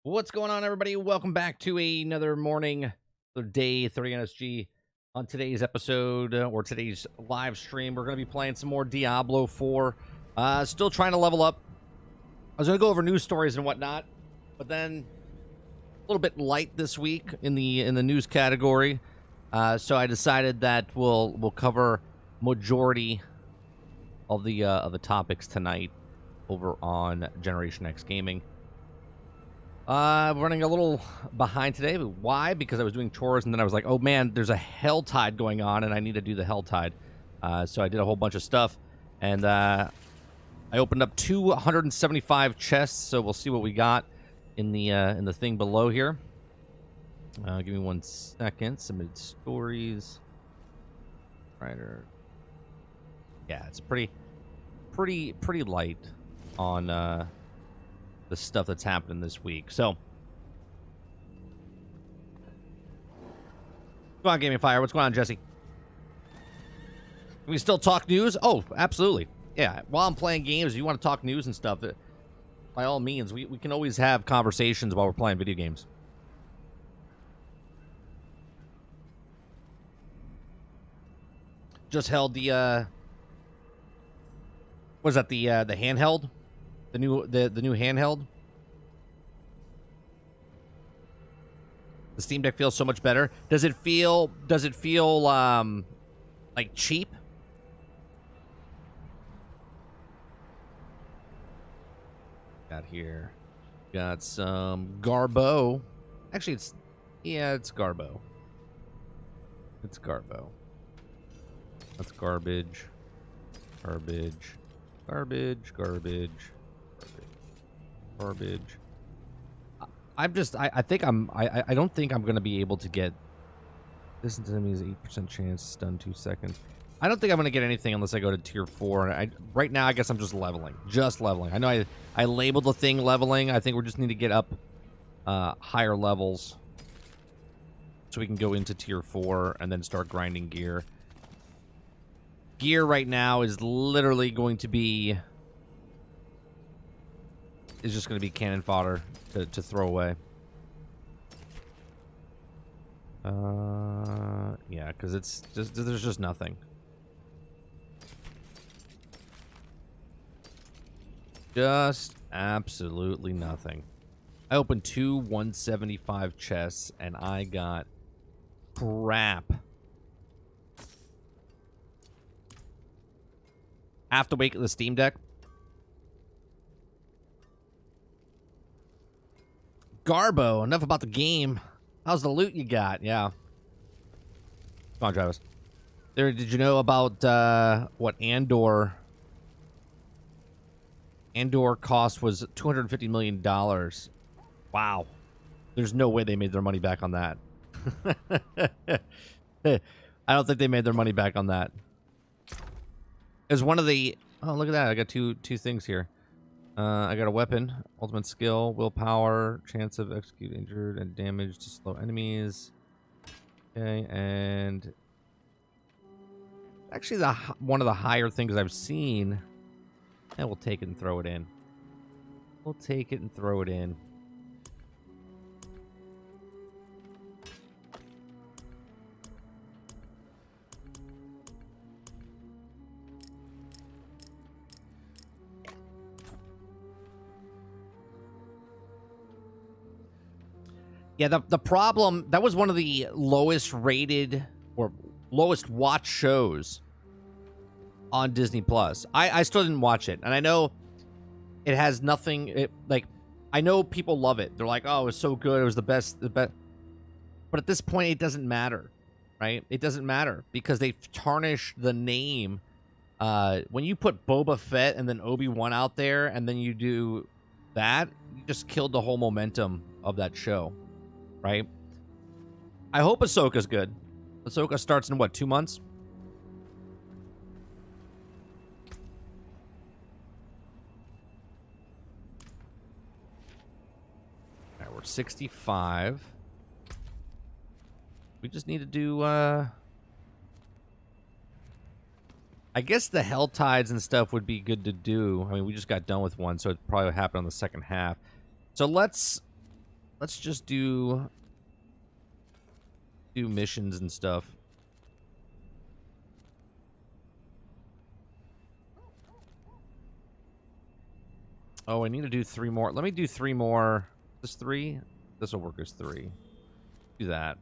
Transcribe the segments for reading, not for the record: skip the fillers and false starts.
What's going on, everybody? Welcome back to another morning, another day, 30 NSG. On today's episode, or today's live stream, we're going to be playing some more Diablo 4. Still trying to level up. I was going to go over news stories and whatnot, but then a little bit light this week in the news category. So I decided that we'll cover majority of the topics tonight over on Generation X Gaming. Running a little behind today. Why? Because I was doing chores and then I was like, oh man, there's a hell tide going on and I need to do the hell tide. So I did a whole bunch of stuff and I opened up 275 chests. So we'll see what we got in the thing below here. Give me 1 second. Submitted stories. Writer. Yeah, it's pretty light on the stuff that's happening this week. So, go on, Gaming Fire. What's going on, Jesse? Can we still talk news? Oh, absolutely. Yeah, while I'm playing games, if you want to talk news and stuff, by all means, we can always have conversations while we're playing video games. Just held the was that the handheld? The new handheld. The Steam Deck feels so much better. Does it feel like cheap? Got here. Got some Garbo. Actually, it's Garbo. It's Garbo. That's garbage. Garbage. Garbage. Garbage. Garbage. I don't think I'm gonna be able to get this. Enemy is 8% chance, stun 2 seconds. I don't think I'm gonna get anything unless I go to tier 4. Right now I guess I'm just leveling. I know I labeled the thing leveling. I think we just need to get up higher levels so we can go into tier 4 and then start grinding gear. Gear right now is literally going to be just going to be cannon fodder to throw away. Yeah, because it's just there's just nothing. Just absolutely nothing. I opened 2 175 chests and I got crap. I have to wait at the Steam Deck. Garbo, enough about the game. How's the loot you got? Yeah. Come on, Travis. Did you know about what Andor cost was $250 million? Wow. There's no way they made their money back on that. I don't think they made their money back on that. Is one of the... Oh, look at that. I got two things here. I got a weapon, ultimate skill, willpower, chance of execute injured and damage to slow enemies. Okay, and actually one of the higher things I've seen. And we'll take it and throw it in. We'll take it and throw it in. Yeah, the problem, that was one of the lowest rated or lowest watched shows on Disney Plus. I still didn't watch it, and I know it has nothing. I know people love it. They're like, "Oh, it was so good. It was the best." But at this point, it doesn't matter, right? It doesn't matter because they've tarnished the name. When you put Boba Fett and then Obi-Wan out there, and then you do that, you just killed the whole momentum of that show. Right? I hope Ahsoka's good. Ahsoka starts in, what, 2 months? All right, we're 65. We just need to do, I guess the Hell Tides and stuff would be good to do. I mean, we just got done with one, so it probably happened on the second half. So let's let's just do missions and stuff. Oh, I need to do 3 more. Let me do 3 more. This 3? This will work as 3. Do that.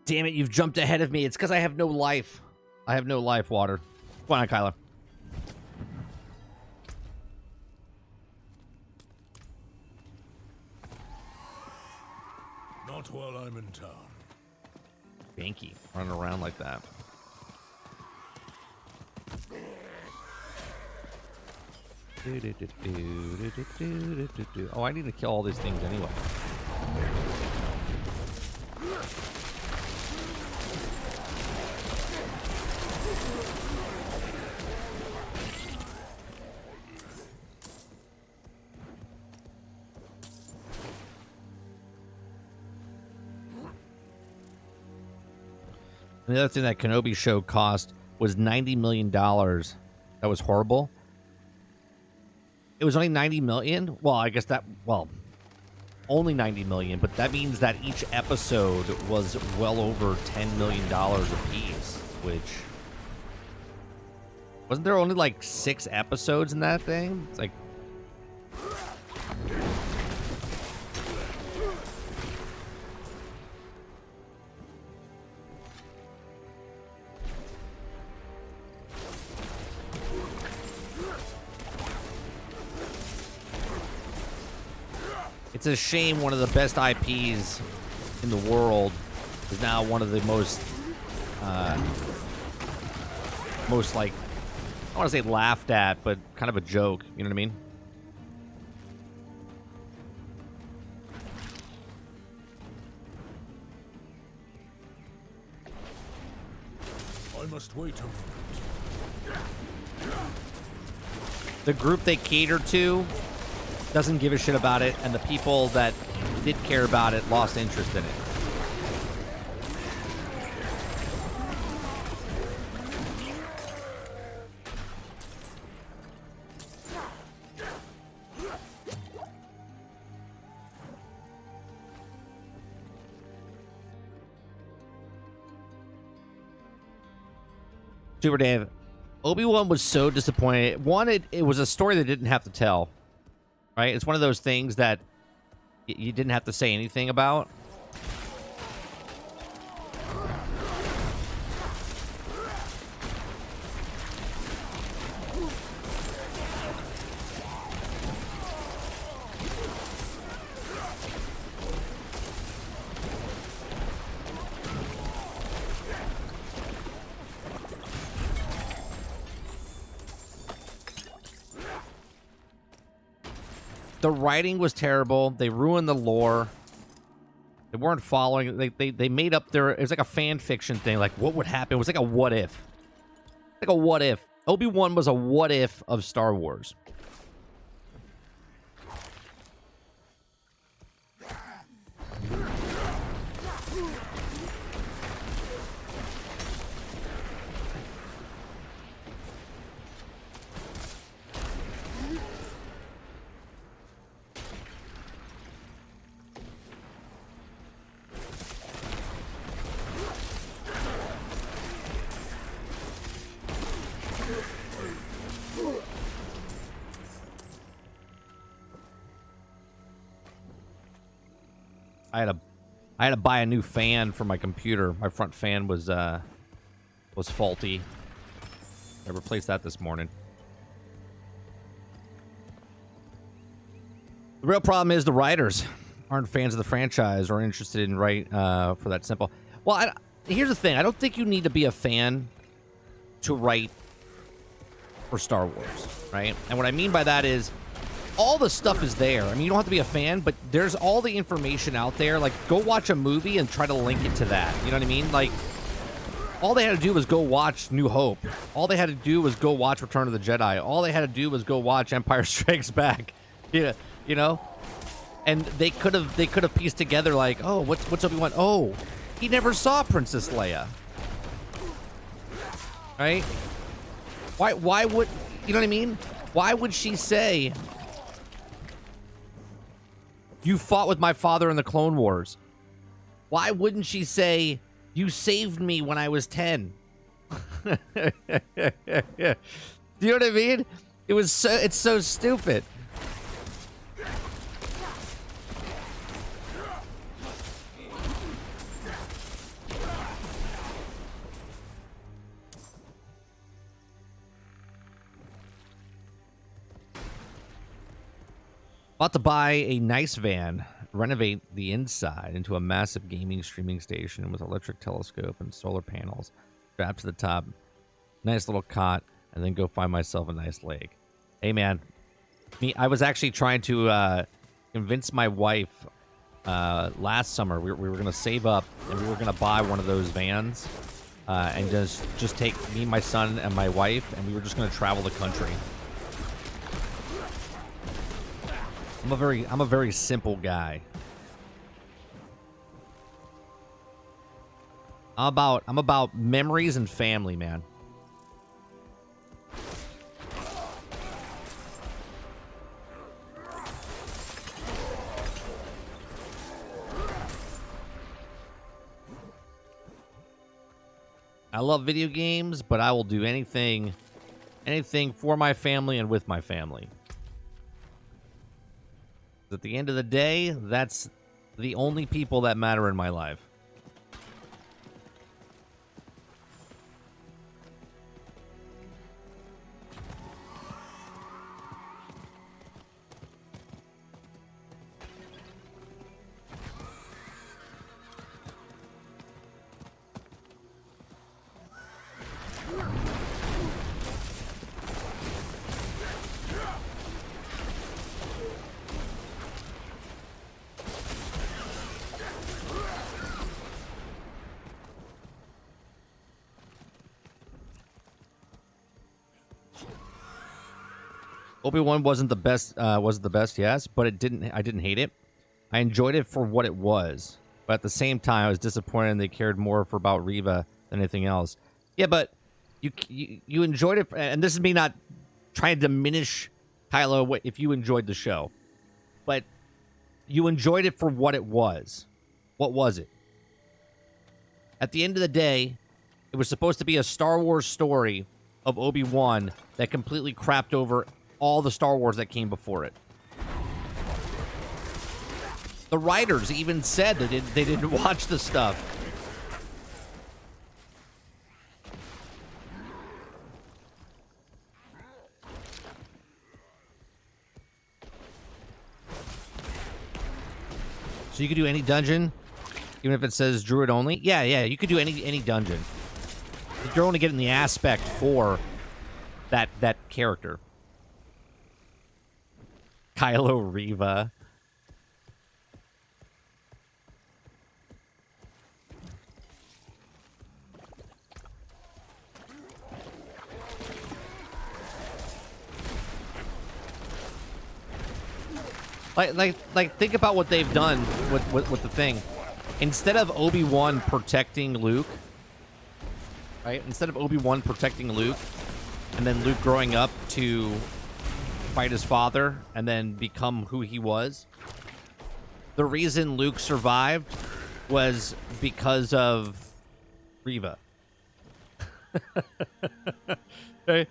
Damn it, you've jumped ahead of me. It's because I have no life. I have no life, Water. Come on, Kyla. Not while I'm in town. Banky, running around like that. Oh, I need to kill all these things anyway. And the other thing that Kenobi show cost was $90 million. That was horrible. It was only 90 million. Well, I guess that, well, only 90 million, but that means that each episode was well over $10 million a piece, which wasn't there only like 6 episodes in that thing? It's like, it's a shame one of the best IPs in the world is now one of the most like, I want to say laughed at, but kind of a joke. You know what I mean? I must wait a moment. The group they cater to doesn't give a shit about it, and the people that did care about it lost interest in it. Super Dave, Obi-Wan was so disappointed. One, it was a story they didn't have to tell. Right? It's one of those things that you didn't have to say anything about. The writing was terrible. They ruined the lore. They weren't following. They made up their... It was like a fan fiction thing. Like, what would happen? It was like a what if. Like a what if. Obi-Wan was a what if of Star Wars. I had to buy a new fan for my computer. My front fan was faulty. I replaced that this morning. The real problem is the writers aren't fans of the franchise or interested in write for that simple. Well, here's the thing. I don't think you need to be a fan to write for Star Wars, right? And what I mean by that is all the stuff is there. I mean, you don't have to be a fan, but there's all the information out there. Like, go watch a movie and try to link it to that. You know what I mean? Like, all they had to do was go watch New Hope. All they had to do was go watch Return of the Jedi. All they had to do was go watch Empire Strikes Back. Yeah, you know? And they could have pieced together like, oh, what's Obi-Wan? Oh, he never saw Princess Leia. Right? Why would, you know what I mean? Why would she say, you fought with my father in the Clone Wars? Why wouldn't she say, you saved me when I was 10? Do you know what I mean? It's so stupid. About to buy a nice van, renovate the inside into a massive gaming streaming station with electric telescope and solar panels strapped to the top. Nice little cot, and then go find myself a nice lake. Hey, man. I was actually trying to convince my wife last summer. We were going to save up, and we were going to buy one of those vans and just take me, my son, and my wife, and we were just going to travel the country. I'm a very simple guy. I'm about memories and family, man. I love video games, but I will do anything for my family and with my family. At the end of the day, that's the only people that matter in my life. Obi-Wan wasn't the best, yes, but I didn't hate it. I enjoyed it for what it was, but at the same time, I was disappointed they cared more about Reva than anything else. Yeah, but you enjoyed it, and this is me not trying to diminish Kylo if you enjoyed the show, but you enjoyed it for what it was. What was it? At the end of the day, it was supposed to be a Star Wars story of Obi-Wan that completely crapped over all the Star Wars that came before it. The writers even said they didn't watch the stuff. So you could do any dungeon, even if it says Druid only? Yeah, you could do any dungeon. You're only getting the aspect for that character. Kylo Reva. Like think about what they've done with the thing. Instead of Obi-Wan protecting Luke, right? Instead of Obi-Wan protecting Luke, and then Luke growing up to fight his father and then become who he was, the reason Luke survived was because of Reva. Right?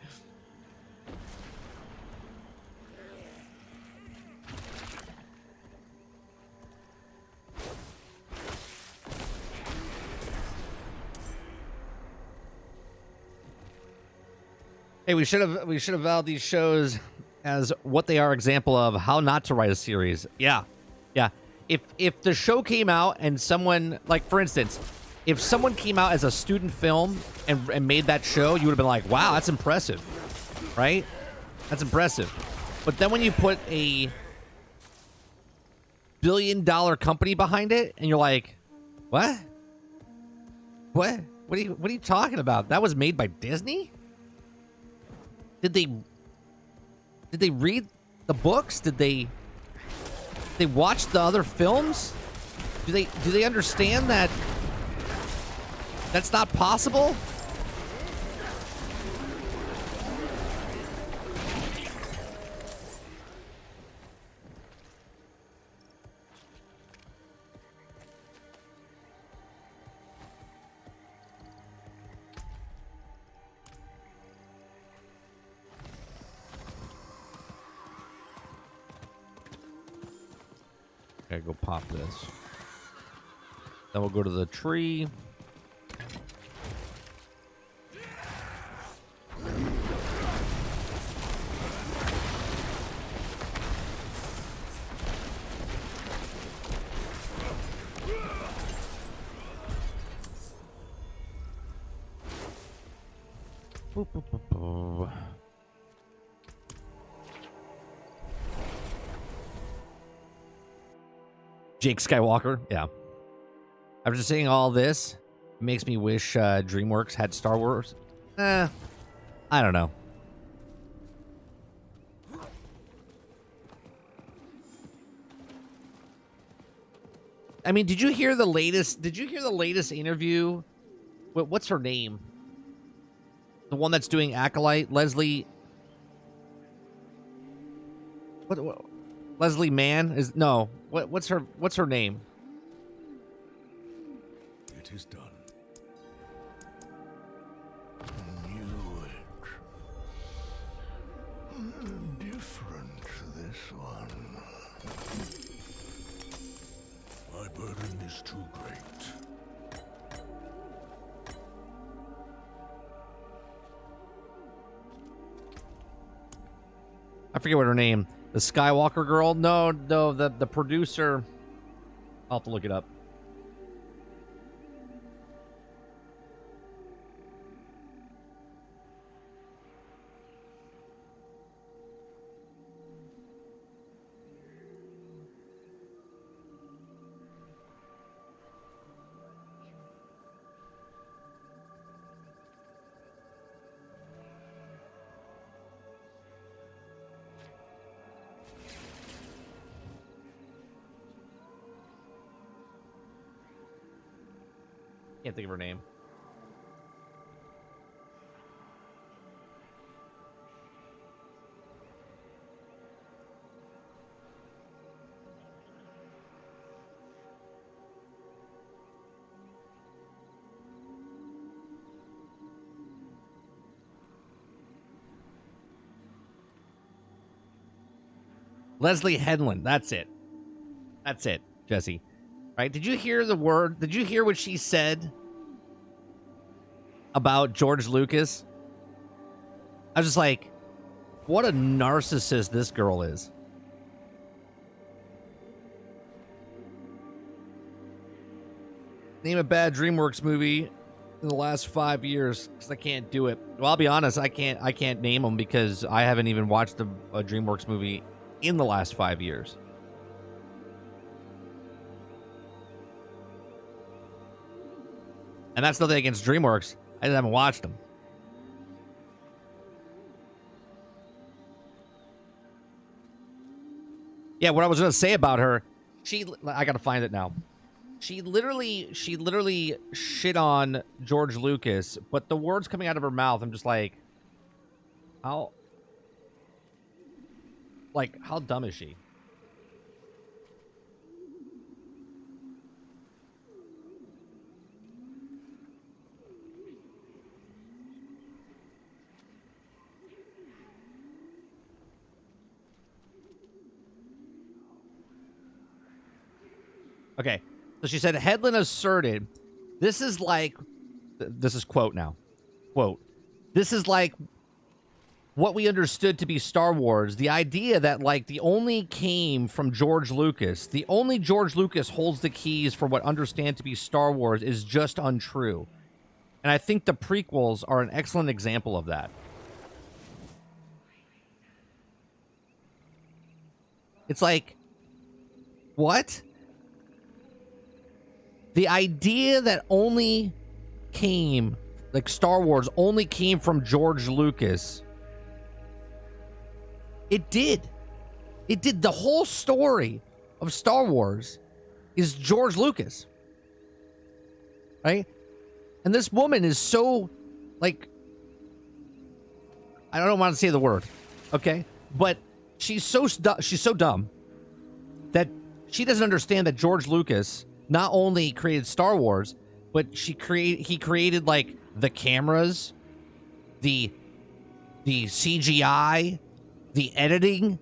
Hey, we should have valued these shows as what they are example of how not to write a series. Yeah. If the show came out and someone, like, for instance, if someone came out as a student film and made that show, you would have been like, wow, that's impressive, right? That's impressive. But then when you put a billion-dollar company behind it, and you're like, what? What are you talking about? That was made by Disney? Did they read the books? Did they watch the other films? Do they understand that that's not possible? Okay, go pop this. Then we'll go to the tree. Boop, boop, boop, boop. Jake Skywalker, yeah. After seeing all this, it makes me wish DreamWorks had Star Wars. I don't know. I mean, did you hear the latest? Did you hear the latest interview? What's her name? The one that's doing Acolyte, Leslie. What Leslie Mann is no. What's her name? It is done. Different, this one. My burden is too great. I forget what her name. The Skywalker girl? No, the producer. I'll have to look it up. Can't think of her name. Leslie Headland. That's it. That's it, Jesse. Right? Did you hear the word? Did you hear what she said about George Lucas? I was just like, what a narcissist this girl is. Name a bad DreamWorks movie in the last 5 years, because I can't do it. Well, I'll be honest, I can't name them because I haven't even watched a DreamWorks movie in the last 5 years. And that's nothing against DreamWorks. I just haven't watched them. Yeah, what I was going to say about her, I got to find it now. She literally shit on George Lucas, but the words coming out of her mouth, I'm just like, how dumb is she? Okay, so she said, Headland asserted, this is quote now, quote, this is like what we understood to be Star Wars. The idea that like the only came from George Lucas, the only George Lucas holds the keys for what understand to be Star Wars is just untrue. And I think the prequels are an excellent example of that. It's like, what? The idea that only came, like Star Wars, only came from George Lucas. It did. It did. The whole story of Star Wars is George Lucas. Right? And this woman is so, like, I don't want to say the word, okay? But she's so dumb that she doesn't understand that George Lucas not only created Star Wars, but he created like the cameras, the CGI, the editing,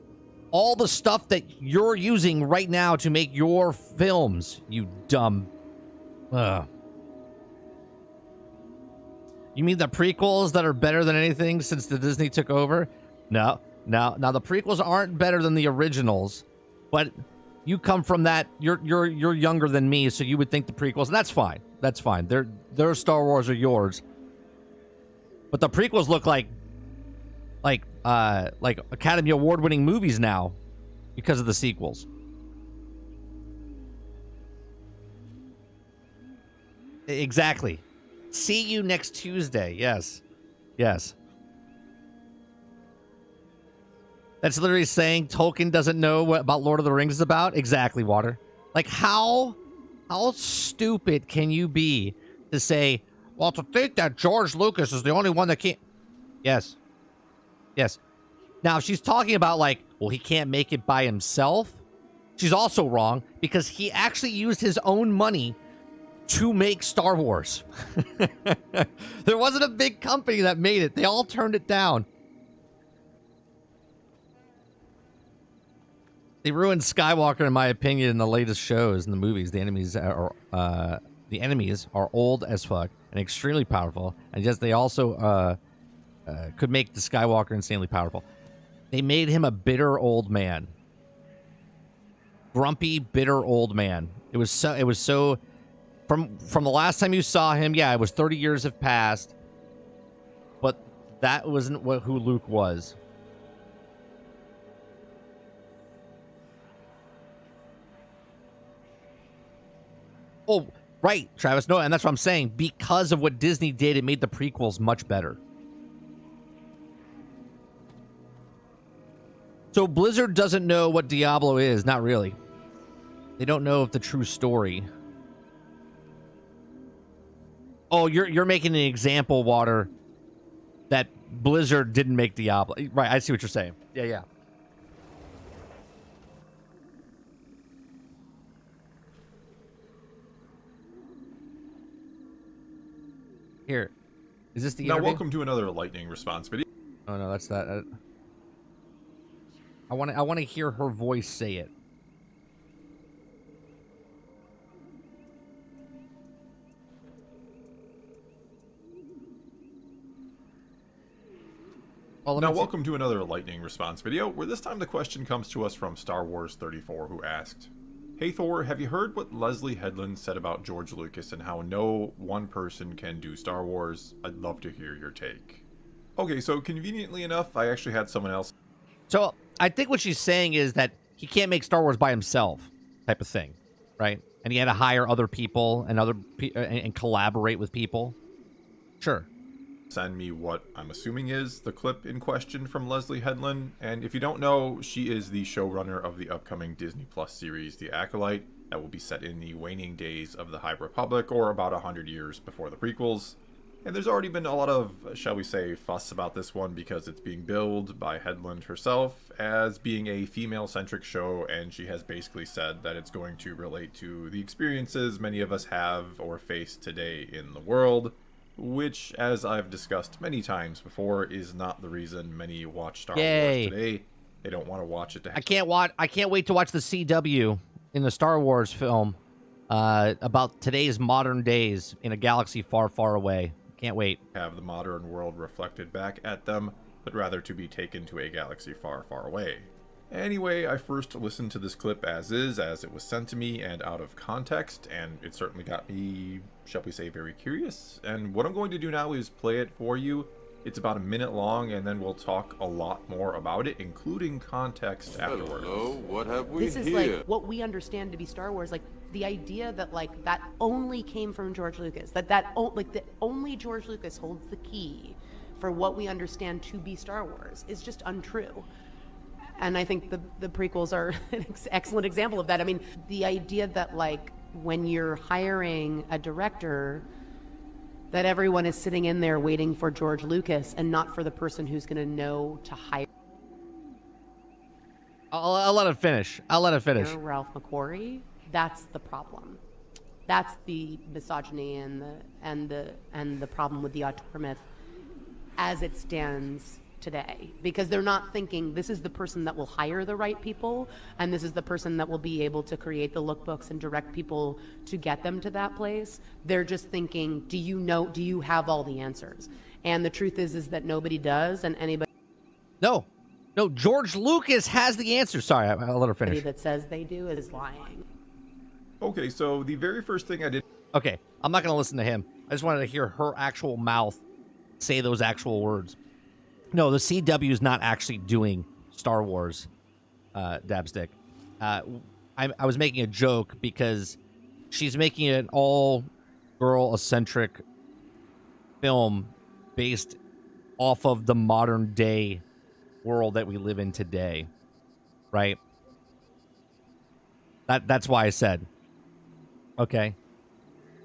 all the stuff that you're using right now to make your films, you dumb. Ugh. You mean the prequels that are better than anything since the Disney took over? No. Now the prequels aren't better than the originals, but you come from that. You're younger than me, so you would think the prequels, and that's fine. That's fine. Their Star Wars are yours. But the prequels look like Academy Award-winning movies now because of the sequels. Exactly. See you next Tuesday. Yes. Yes. That's literally saying Tolkien doesn't know what about Lord of the Rings is about. Exactly, Water. Like, how stupid can you be to say, well, to think that George Lucas is the only one that can't. Yes. Yes. Now, if she's talking about, like, well, he can't make it by himself, she's also wrong, because he actually used his own money to make Star Wars. There wasn't a big company that made it. They all turned it down. They ruined Skywalker, in my opinion, in the latest shows and the movies. The enemies are old as fuck and extremely powerful, and yes, they also could make the Skywalker insanely powerful. They made him a bitter old man, grumpy, bitter old man. It was so. From the last time you saw him, yeah, it was 30 years have passed, but that wasn't who Luke was. Oh, right, Travis. No, and that's what I'm saying. Because of what Disney did, it made the prequels much better. So Blizzard doesn't know what Diablo is. Not really. They don't know of the true story. Oh, you're making an example, Water, that Blizzard didn't make Diablo. Right, I see what you're saying. Yeah. Here. Is this the Now, interview? welcome to another lightning response video. Oh, no, that's that. I want to hear her voice say it. Well, Now, welcome to another lightning response video, where this time the question comes to us from Star Wars 34, who asked, "Hey Thor, have you heard what Leslie Headland said about George Lucas and how no one person can do Star Wars? I'd love to hear your take." Okay, so conveniently enough, I actually had someone else. So I think what she's saying is that he can't make Star Wars by himself, type of thing, right? And he had to hire other people and collaborate with people. Sure. Send me what I'm assuming is the clip in question from Leslie Headland. And if you don't know, she is the showrunner of the upcoming Disney Plus series, The Acolyte, that will be set in the waning days of the High Republic, or about 100 years before the prequels. And there's already been a lot of, shall we say, fuss about this one because it's being billed by Headland herself as being a female-centric show, and she has basically said that it's going to relate to the experiences many of us have or face today in the world, which, as I've discussed many times before, is not the reason many watch Star Wars today. They don't want to watch it to I can't wait to watch the CW in the Star Wars film about today's modern days in a galaxy far, far away. Can't wait. Have the modern world reflected back at them, but rather to be taken to a galaxy far, far away. Anyway, I first listened to this clip as is, as it was sent to me and out of context, and it certainly got me, shall we say, very curious. And what I'm going to do now is play it for you. It's about a minute long, and then we'll talk a lot more about it, including context afterwards. Hello, what have we This is here? like what we understand to be Star Wars, like the idea that like that only came from George Lucas, that only George Lucas holds the key for what we understand to be Star Wars is just untrue. And I think the prequels are an excellent example of that. I mean, the idea that like when you're hiring a director, that everyone is sitting in there waiting for George Lucas and not for the person who's going to know to hire. I'll let it finish. Ralph McQuarrie. That's the problem. That's the misogyny and the problem with the auteur myth as it stands today, because they're not thinking this is the person that will hire the right people and this is the person that will be able to create the lookbooks and direct people to get them to that place. They're just thinking, do you have all the answers? And the truth is that nobody does, and anybody No, George Lucas has the answer. Sorry, I'll let her finish. that says they do is lying. Okay, so the very first thing I did Okay, I'm not going to listen to him. I just wanted to hear her actual mouth say those actual words. No, the CW is not actually doing Star Wars, Dabstick. I was making a joke because she's making an all-girl-eccentric film based off of the modern-day world that we live in today, right? That's why I said, okay.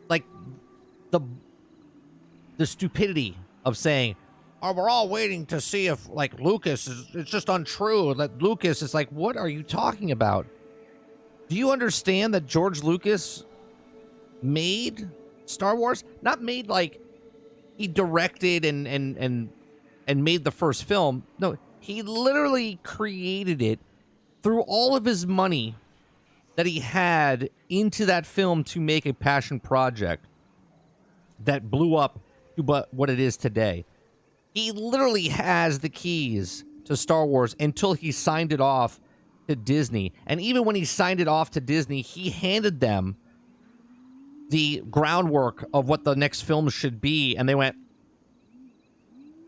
Like, the stupidity of saying, oh, we're all waiting to see if, like, Lucas is, it's just untrue. That Lucas is like, what are you talking about? Do you understand that George Lucas made Star Wars? Not made, like, he directed and made the first film. No, he literally created it through all of his money that he had into that film to make a passion project that blew up to what it is today. He literally has the keys to Star Wars until he signed it off to Disney. And even when he signed it off to Disney, he handed them the groundwork of what the next film should be. And they went,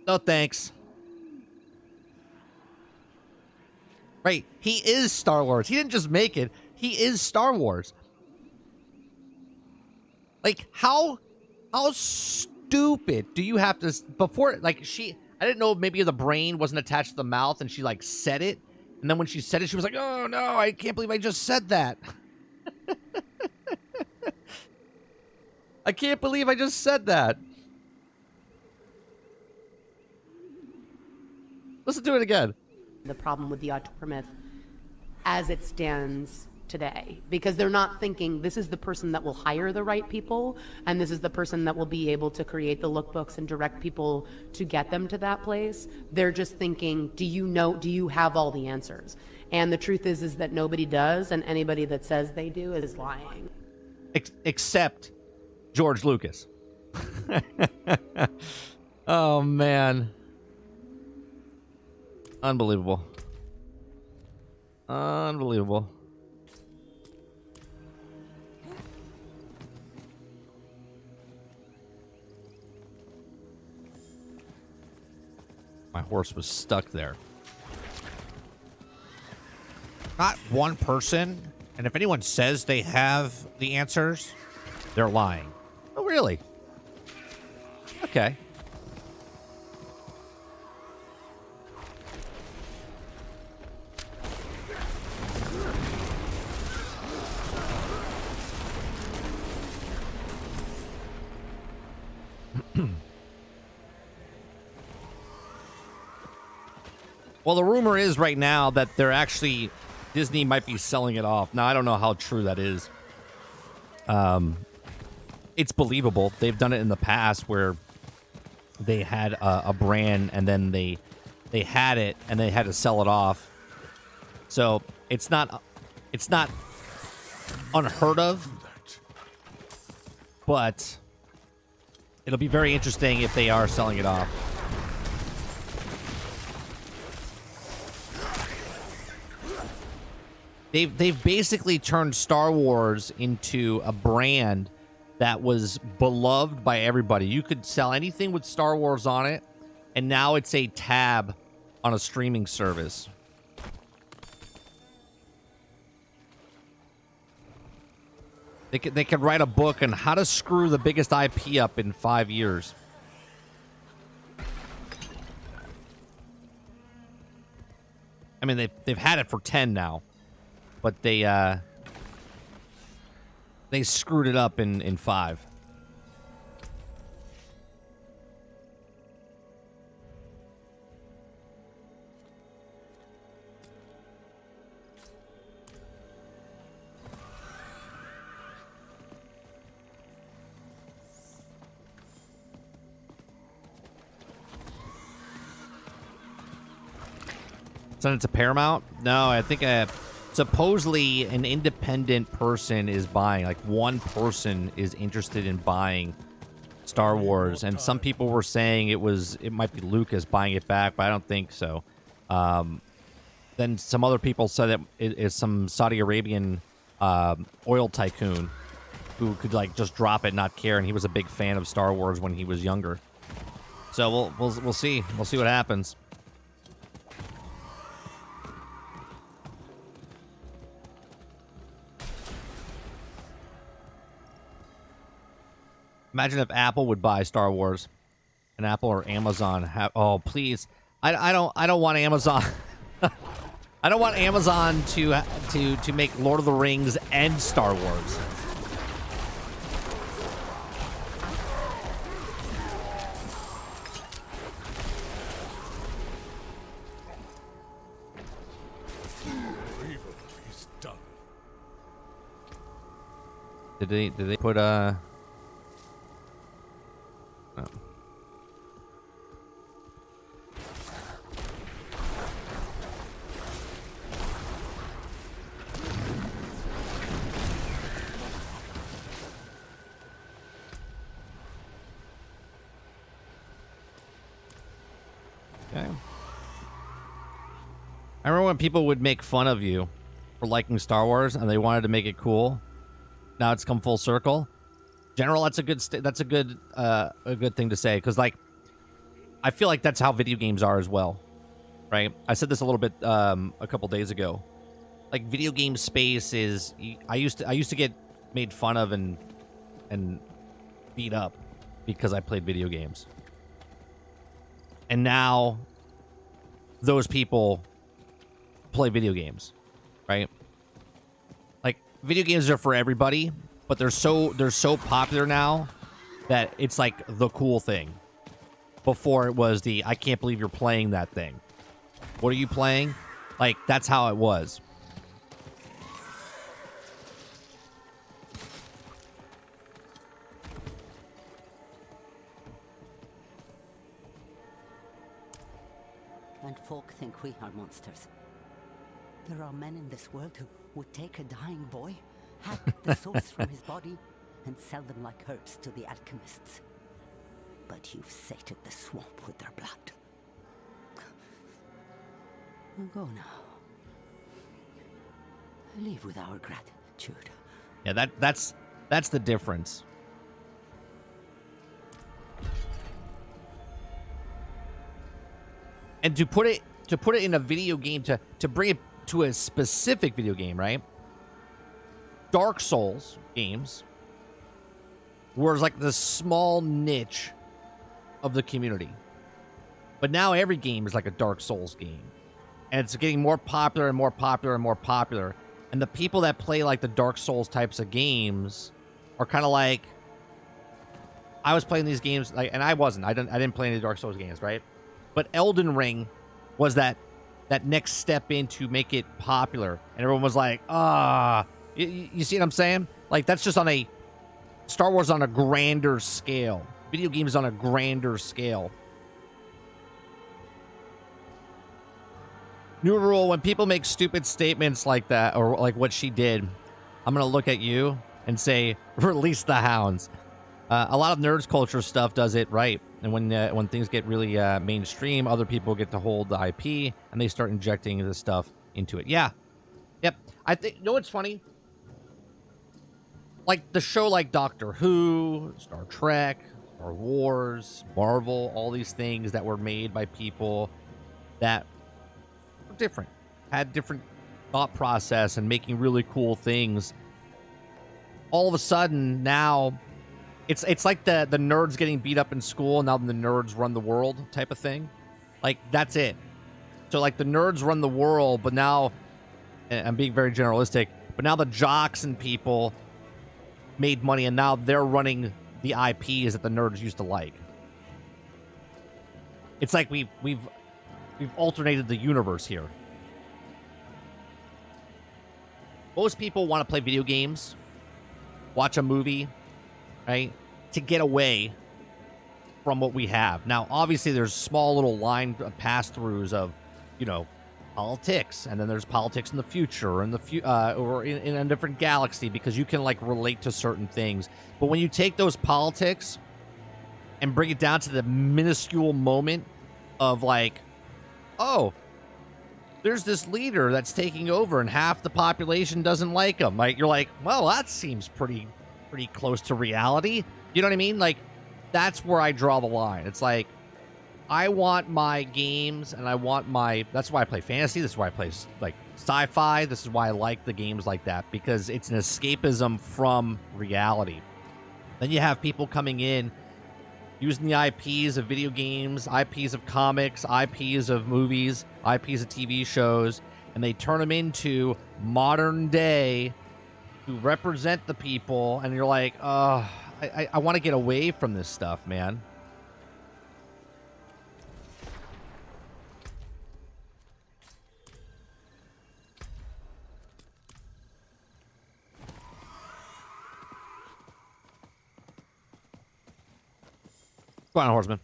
no, thanks. Right. He is Star Wars. He didn't just make it. He is Star Wars. Like, how stupid do you have to, before, like, I didn't know, maybe the brain wasn't attached to the mouth and she, like, said it. And then when she said it, she was like, oh, no, I can't believe I just said that. I can't believe I just said that. Listen to it again. The problem with the auteur myth as it stands today, because they're not thinking this is the person that will hire the right people and this is the person that will be able to create the lookbooks and direct people to get them to that place. They're just thinking, do you have all the answers? And the truth is that nobody does, and anybody that says they do is lying. Except George Lucas. Oh, man. Unbelievable. Unbelievable. My horse was stuck there. Not one person. And if anyone says they have the answers, they're lying. Oh, really? Okay. Well, the rumor is right now that they're actually, Disney might be selling it off. Now, I don't know how true that is. It's believable. They've done it in the past where they had a brand and then they had it and they had to sell it off. So it's not unheard of, but it'll be very interesting if they are selling it off. They've basically turned Star Wars into a brand that was beloved by everybody. You could sell anything with Star Wars on it, and now it's a tab on a streaming service. They could write a book on how to screw the biggest IP up in 5 years. I mean, they've had it for 10 now. But they screwed it up in 5. Sent it to Paramount? No, I think supposedly an independent person is buying. Like one person is interested in buying Star Wars, and some people were saying it might be Lucas buying it back, but I don't think so. Then some other people said that it is some Saudi Arabian oil tycoon who could like just drop it, not care, and he was a big fan of Star Wars when he was younger. So we'll see. We'll see what happens. Imagine if Apple would buy Star Wars, and Apple or Amazon oh, please! I don't want Amazon. I don't want Amazon to make Lord of the Rings and Star Wars. Is done. Did they put no. Okay. I remember when people would make fun of you for liking Star Wars and they wanted to make it cool. Now it's come full circle. General, that's a good thing to say, because like I feel like that's how video games are as well, right? I said this a little bit a couple days ago. Like video game space is I used to get made fun of and beat up because I played video games. And now those people play video games, right? Like video games are for everybody, but they're so popular now that it's like the cool thing. Before it was the I can't believe you're playing that thing. What are you playing? Like that's how it was. And folk think we are monsters. There are men in this world who would take a dying boy, hack the souls from his body, and sell them like herbs to the alchemists. But you've sated the swamp with their blood. Go now. Leave with our gratitude. Yeah, that's the difference. And to put it in a video game, to bring it to a specific video game, right? Dark Souls games was like the small niche of the community. But now every game is like a Dark Souls game. And it's getting more popular and more popular and more popular. And the people that play like the Dark Souls types of games are kind of like, I was playing these games like, and I didn't play any Dark Souls games, right? But Elden Ring was that next step in to make it popular. And everyone was like, you see what I'm saying? Like, that's just on a Star Wars on a grander scale. Video games on a grander scale. New rule, when people make stupid statements like that, or like what she did, I'm going to look at you and say, release the hounds. A lot of nerds culture stuff does it right. And when things get really mainstream, other people get to hold the IP and they start injecting this stuff into it. Yeah. Yep. I think, you know what's funny? Like the show like Doctor Who, Star Trek, Star Wars, Marvel, all these things that were made by people that were different, had different thought process and making really cool things. All of a sudden now, it's like the nerds getting beat up in school, and now the nerds run the world type of thing. Like, that's it. So, like, the nerds run the world, but now, and I'm being very generalistic, but now the jocks and people made money, and now they're running the IPs that the nerds used to like. It's like we've alternated the universe here. Most people want to play video games, watch a movie, right, to get away from what we have. Now, obviously, there's small little line pass-throughs of, you know, politics, and then there's politics in the future, or in in a different galaxy, because you can like relate to certain things. But when you take those politics and bring it down to the minuscule moment of like, oh, there's this leader that's taking over and half the population doesn't like him. Like, you're like, well, that seems pretty close to reality. You know what I mean? Like, that's where I draw the line. It's like, I want my games, and that's why I play fantasy. This is why I play like sci-fi. This is why I like the games like that, because it's an escapism from reality. Then you have people coming in using the IPs of video games, IPs of comics, IPs of movies, IPs of TV shows, and they turn them into modern day to represent the people, and you're like, I want to get away from this stuff, man. Go on, horseman.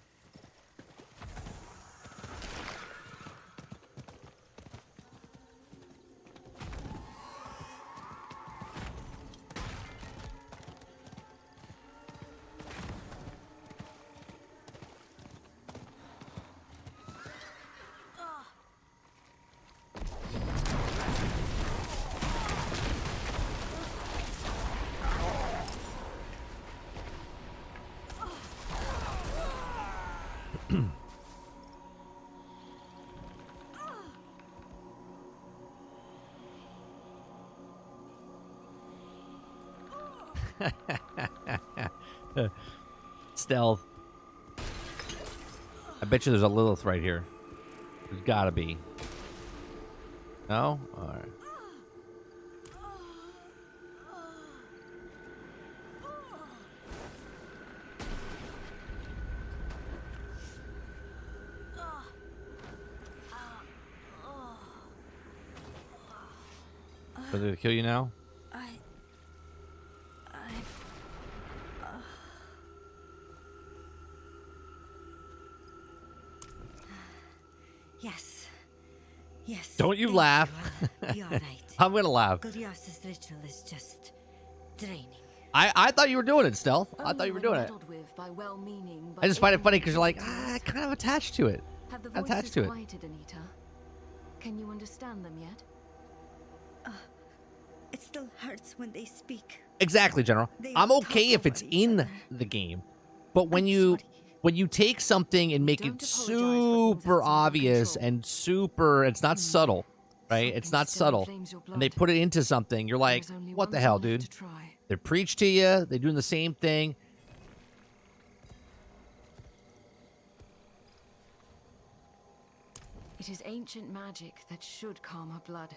Stealth. I bet you there's a Lilith right here. There's gotta be. No? Alright. So did it kill you now? Yes. Don't you laugh. Be all right. I'm gonna laugh. Goliath's ritual is just draining. I thought you were doing it, Stealth. I thought you were doing it. I just find it funny because you're like, kind of attached to it. Have the Attached voices to it. quieted, Anita? Can you understand them yet? It still hurts when they speak. Exactly, General. They I'm talk okay if over it's each in other. the game, but when I'm you sorry. take something and make Don't it apologize for things super outside your obvious control. and super, it's not subtle, right? It's Something not still subtle, inflames your and they blood. put it into something. You're like, There's only what one the hell, thing left dude? to try. They preach to you. They're doing the same thing. It is ancient magic that should calm her blood.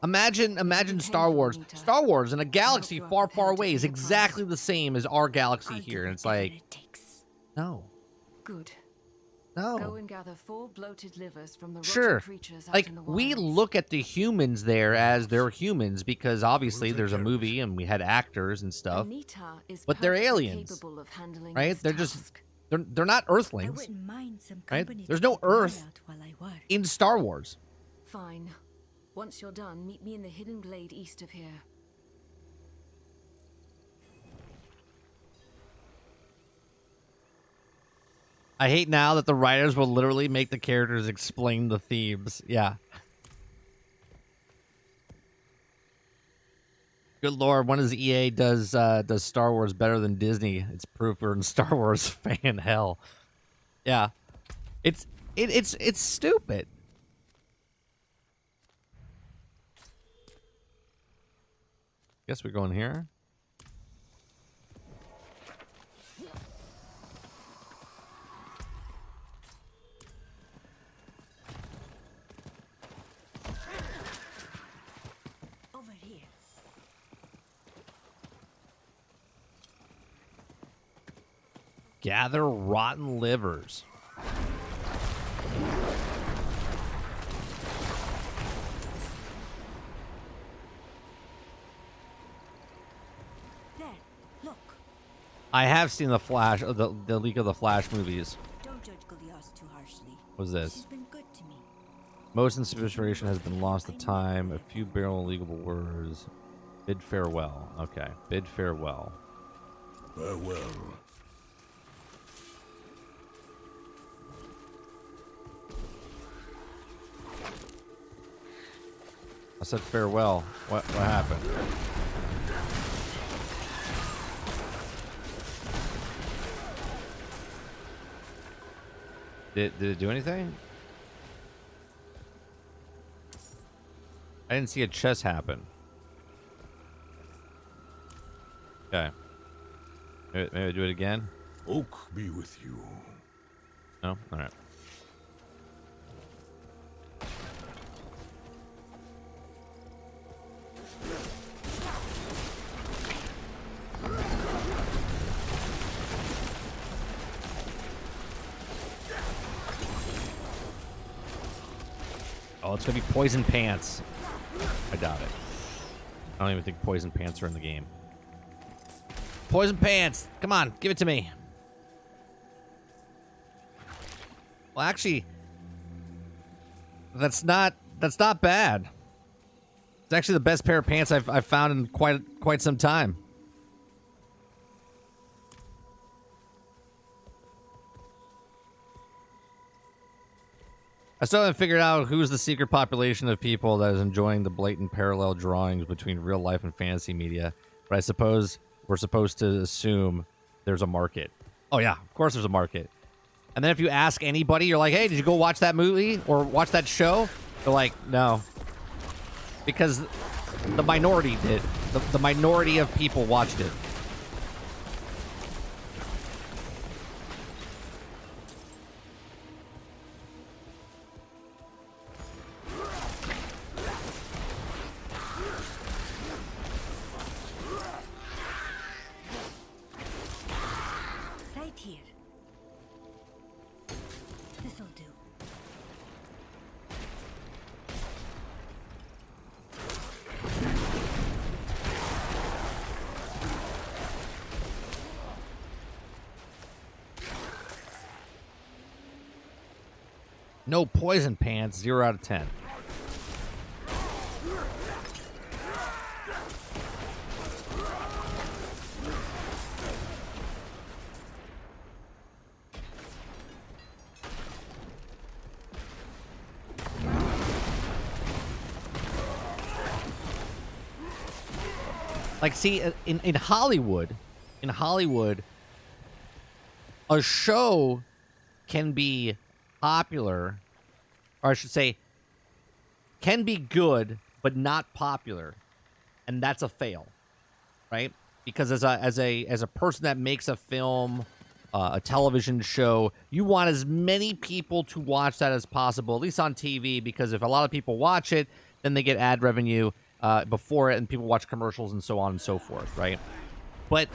Imagine be Star painful, Wars. Anita. Star Wars in a galaxy you are far, far prepared to away is pay the price. exactly the same as our galaxy I'll here, do and it's whatever like, it takes. no, Good. no. Go and gather 4 bloated livers from the rotten Sure. creatures out Like, in the we wilds. look at the humans there as they're humans because obviously there's a movie and we had actors and stuff, Anita is but they're perfectly aliens, capable of handling right? this They're just task. they're not I Earthlings wouldn't mind some Right? company. There's to no keep an eye Earth out while I work. in Star Wars. Fine. Once you're done, meet me in the hidden glade east of here. I hate now that the writers will literally make the characters explain the themes. Yeah. Good Lord, when is EA does Star Wars better than Disney? It's proof we're in Star Wars fan hell. Yeah. It's stupid. Guess we're going here. Over here. Gather rotten livers. There. Look. I have seen the Flash, the leak of the Flash movies. Don't judge Goliath too harshly. What's this? She's been good to me. Most inspiration has been lost to time. A few barrel illegal words. Bid farewell. Okay. Bid farewell. Farewell. I said farewell. What happened? Did it do anything? I didn't see a chest happen. Okay. Maybe do it again? Oak be with you. No? Alright. Oh, it's gonna be Poison Pants. I doubt it. I don't even think Poison Pants are in the game. Poison Pants! Come on, give it to me. Well, actually, that's not bad. It's actually the best pair of pants I've found in quite some time. I still haven't figured out who's the secret population of people that is enjoying the blatant parallel drawings between real life and fantasy media, but I suppose we're supposed to assume there's a market. Oh yeah, of course there's a market. And then if you ask anybody, you're like, hey, did you go watch that movie or watch that show? They're like, no. Because the minority did. The minority of people watched it. Right here. This'll do. No Poison Pants, 0 out of 10. Like, see, in Hollywood, a show can be popular, or I should say, can be good but not popular, and that's a fail, right? Because as a person that makes a film, a television show, you want as many people to watch that as possible, at least on TV, because if a lot of people watch it, then they get ad revenue before it, and people watch commercials and so on and so forth, right? But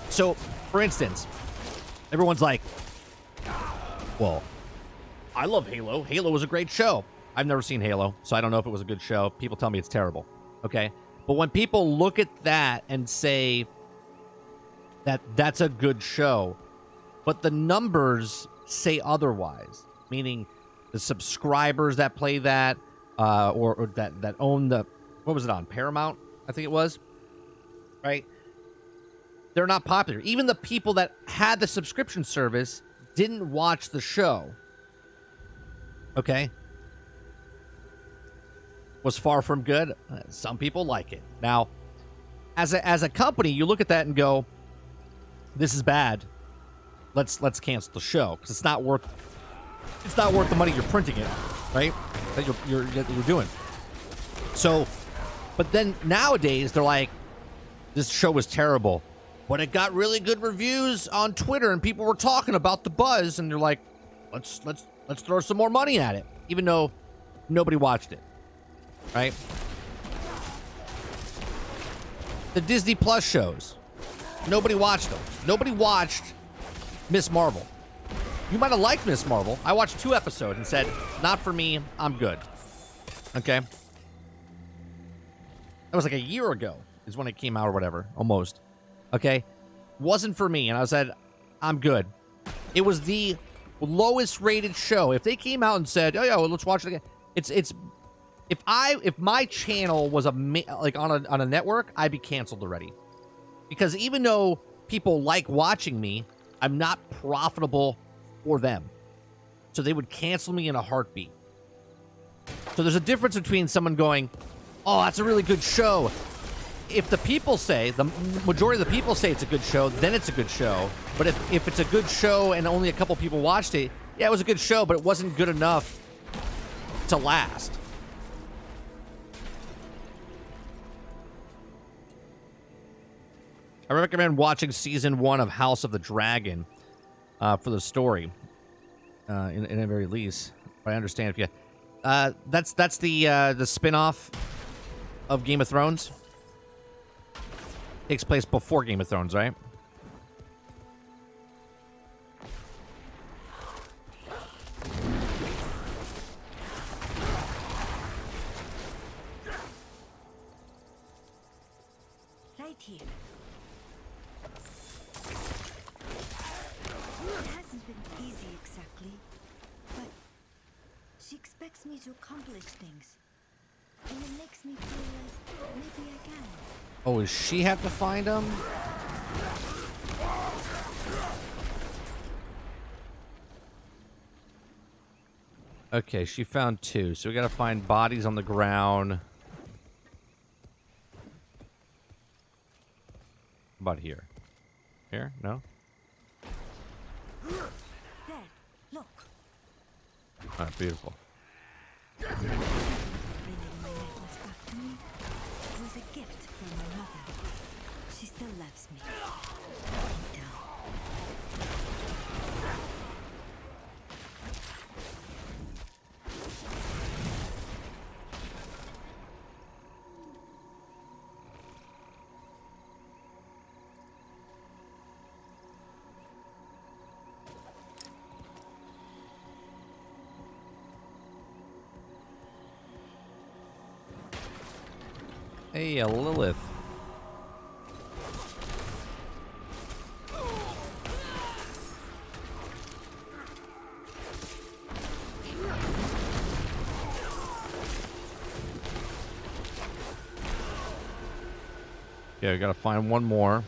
so for instance, everyone's like, well, I love Halo. Halo was a great show. I've never seen Halo, so I don't know if it was a good show. People tell me it's terrible. Okay? But when people look at that and say that that's a good show, but the numbers say otherwise, meaning the subscribers that play that, or that own the, what was it on? Paramount, I think it was, right? They're not popular. Even the people that had the subscription service didn't watch the show. Okay? Was far from good. Some people like it. Now, as a company, you look at that and go, this is bad. Let's cancel the show because it's not worth the money you're printing it, right? That you're doing. So, but then nowadays they're like, this show was terrible, but it got really good reviews on Twitter and people were talking about the buzz, and they're like, let's throw some more money at it, even though nobody watched it, right? The Disney Plus shows, nobody watched them. Nobody watched Miss Marvel. You might have liked Miss Marvel. I watched 2 episodes and said, not for me, I'm good. Okay? That was like a year ago is when it came out or whatever, almost. Okay? Wasn't for me, and I said, I'm good. It was the lowest rated show. If they came out and said, "Oh yeah, well, let's watch it again," it's if my channel was like on a network, I'd be canceled already. Because even though people like watching me, I'm not profitable for them. So they would cancel me in a heartbeat. So there's a difference between someone going, "Oh, that's a really good show." If the people say, the majority of the people say it's a good show, then it's a good show. But if it's a good show and only a couple people watched it, yeah, it was a good show, but it wasn't good enough to last. I recommend watching season 1 of House of the Dragon for the story, in the very least. I understand if you... that's the spin-off of Game of Thrones. Takes place before Game of Thrones, right? Right here. It hasn't been easy exactly, but she expects me to accomplish things. And it makes me feel like maybe I can. Oh, does she have to find him? Okay, she found 2. So we gotta find bodies on the ground. How about here? Here? No? There, look. Alright, beautiful. Bringing my necklace back to me. It was a gift from my mother. She still loves me. Deep down. Hey, Lilith. Okay, we gotta find one more.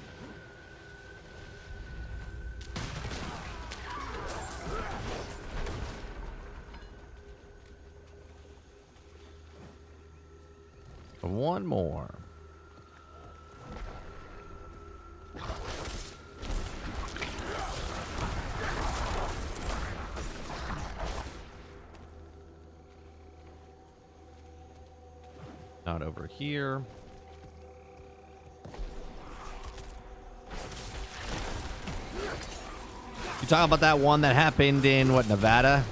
One more. Not over here. You talking about that one that happened in, what, Nevada?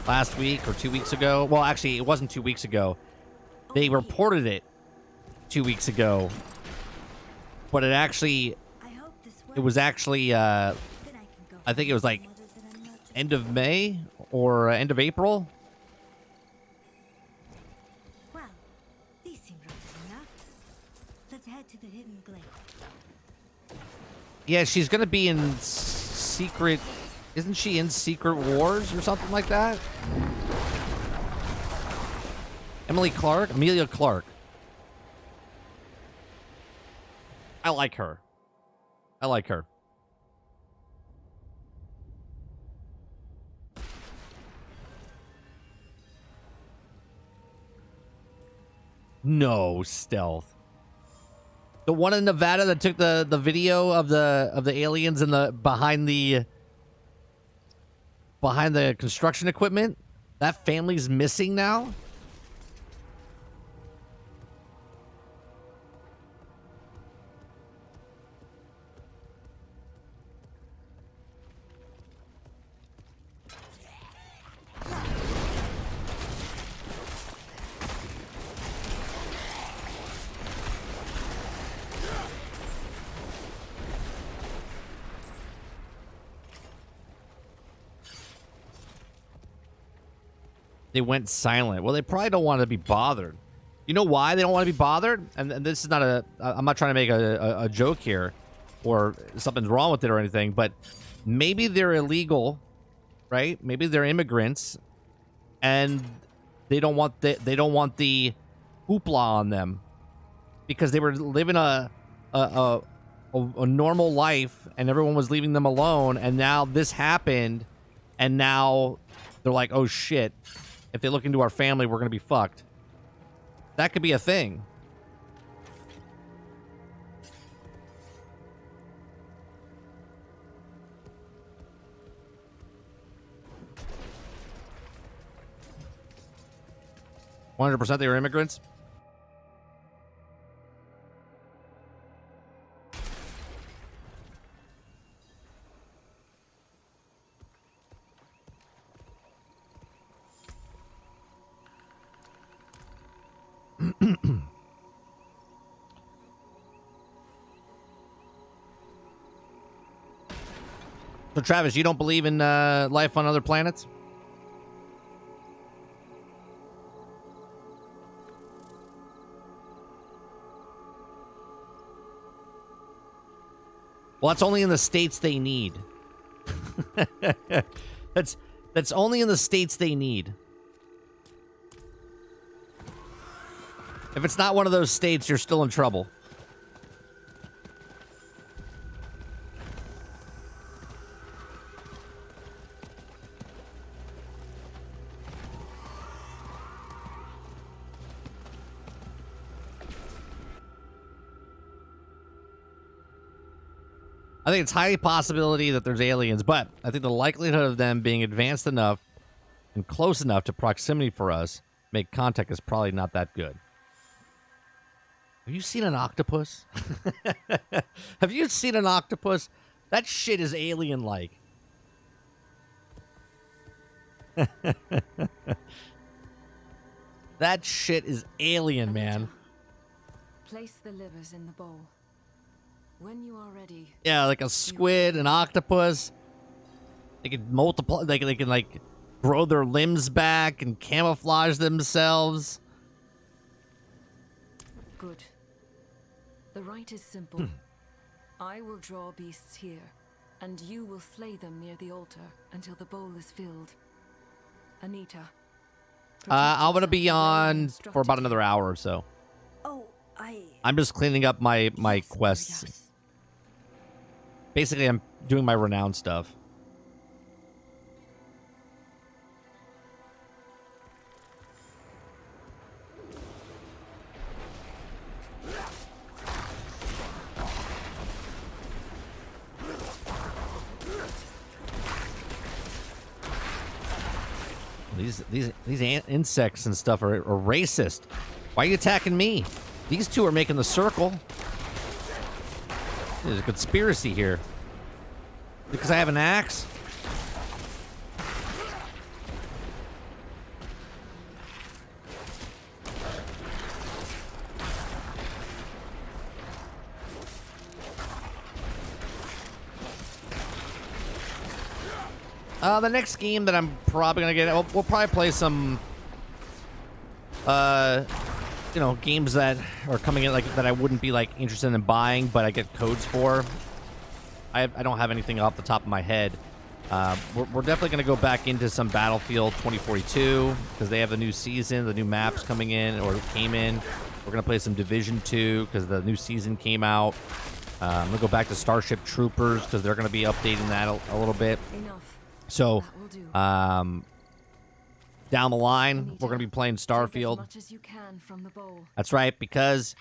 Last week or 2 weeks ago? Well, actually, it wasn't 2 weeks ago. They reported it 2 weeks ago. But it actually... It was actually, I think it was like end of May or end of April. Well, these seem right enough. Let's head to the hidden glade. Yeah, she's gonna be in Secret... Isn't she in Secret Wars or something like that? Amelia Clark. I like her. No stealth. The one in Nevada that took the video of the aliens in the behind the construction equipment. That family's missing now. They went silent. Well, they probably don't want to be bothered. You know why they don't want to be bothered? And this is not a... I'm not trying to make a joke here or something's wrong with it or anything, but maybe they're illegal right? Maybe they're immigrants, and they don't want the hoopla on them because they were living a normal life, and everyone was leaving them alone. And now this happened, and now they're like, "Oh shit! If they look into our family, we're gonna be fucked." That could be a thing. "100% they were immigrants." So, Travis, you don't believe in life on other planets? Well, that's only in the states they need. That's only in the states they need. If it's not one of those states, you're still in trouble. I think it's highly possibility that there's aliens, but I think the likelihood of them being advanced enough and close enough to proximity for us make contact is probably not that good. Have you seen an octopus? Have you seen an octopus? That shit is alien-like. That shit is alien, man. Place the livers in the bowl. When you are ready. Yeah, like a squid, an octopus. They can multiply. They can like grow their limbs back and camouflage themselves. Good. The rite is simple. I will draw beasts here, and you will slay them near the altar until the bowl is filled. Anita. I'm gonna be on for about another hour or so. Oh, I'm just cleaning up my quests. Yes. Basically, I'm doing my renown stuff. These insects and stuff are racist. Why are you attacking me? These two are making the circle. There's a conspiracy here. Because I have an axe? The next game that I'm probably gonna get, we'll probably play some, games that are coming in like that I wouldn't be like interested in buying, but I get codes for. I don't have anything off the top of my head. We're definitely gonna go back into some Battlefield 2042 because they have a new season, the new maps coming in or came in. We're gonna play some Division 2 because the new season came out. I'm gonna go back to Starship Troopers because they're gonna be updating that a little bit. Enough. So, That will do. down the line, Anita, we're going to be playing Take as Starfield. much as you can from the bowl. That's right, because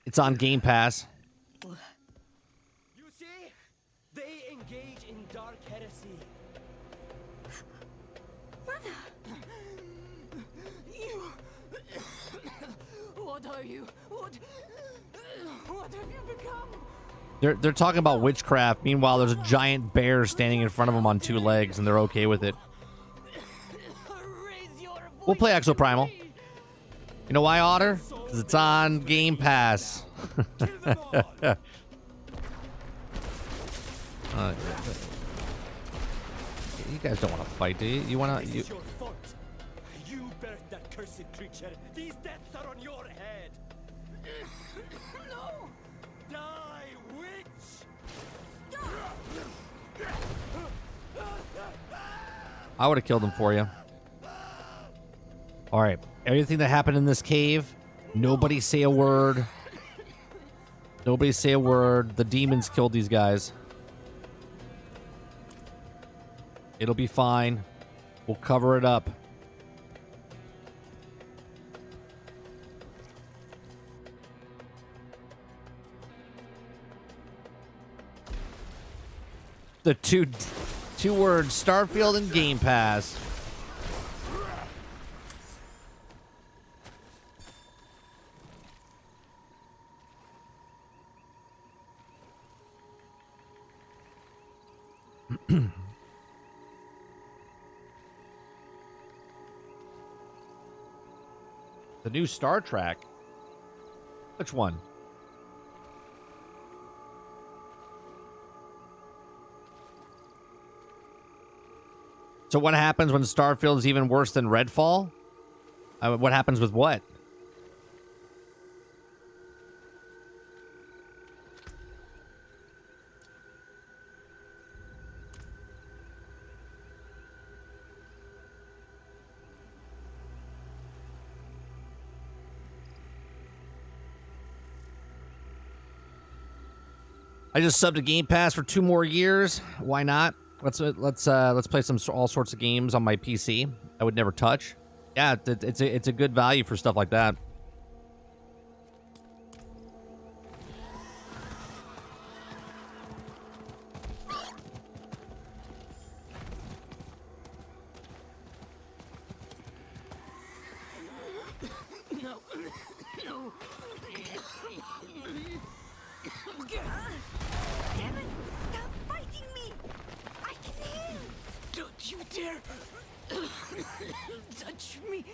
it's on Game Pass. You see? They engage in dark heresy. You... What are you? What have you become? They're talking about witchcraft. Meanwhile, there's a giant bear standing in front of them on two legs, and they're okay with it. We'll play Exo Primal. You know why, Otter? Because it's on Game Pass. You guys don't want to fight, do you? You want to... This is your fault. You birthed that cursed creature. These deaths are on your head. No! Die, witch! I would have killed him for you. All right. Everything that happened in this cave, nobody say a word. Nobody say a word. The demons killed these guys. It'll be fine. We'll cover it up. The two words, Starfield and Game Pass. The new Star Trek. Which one? So what happens when Starfield is even worse than Redfall? What happens with what? I just subbed to Game Pass for 2 more years. Why not? Let's play some all sorts of games on my PC I would never touch. Yeah, it's a good value for stuff like that. Damn it! Stop fighting me! I can heal! Don't you dare touch me.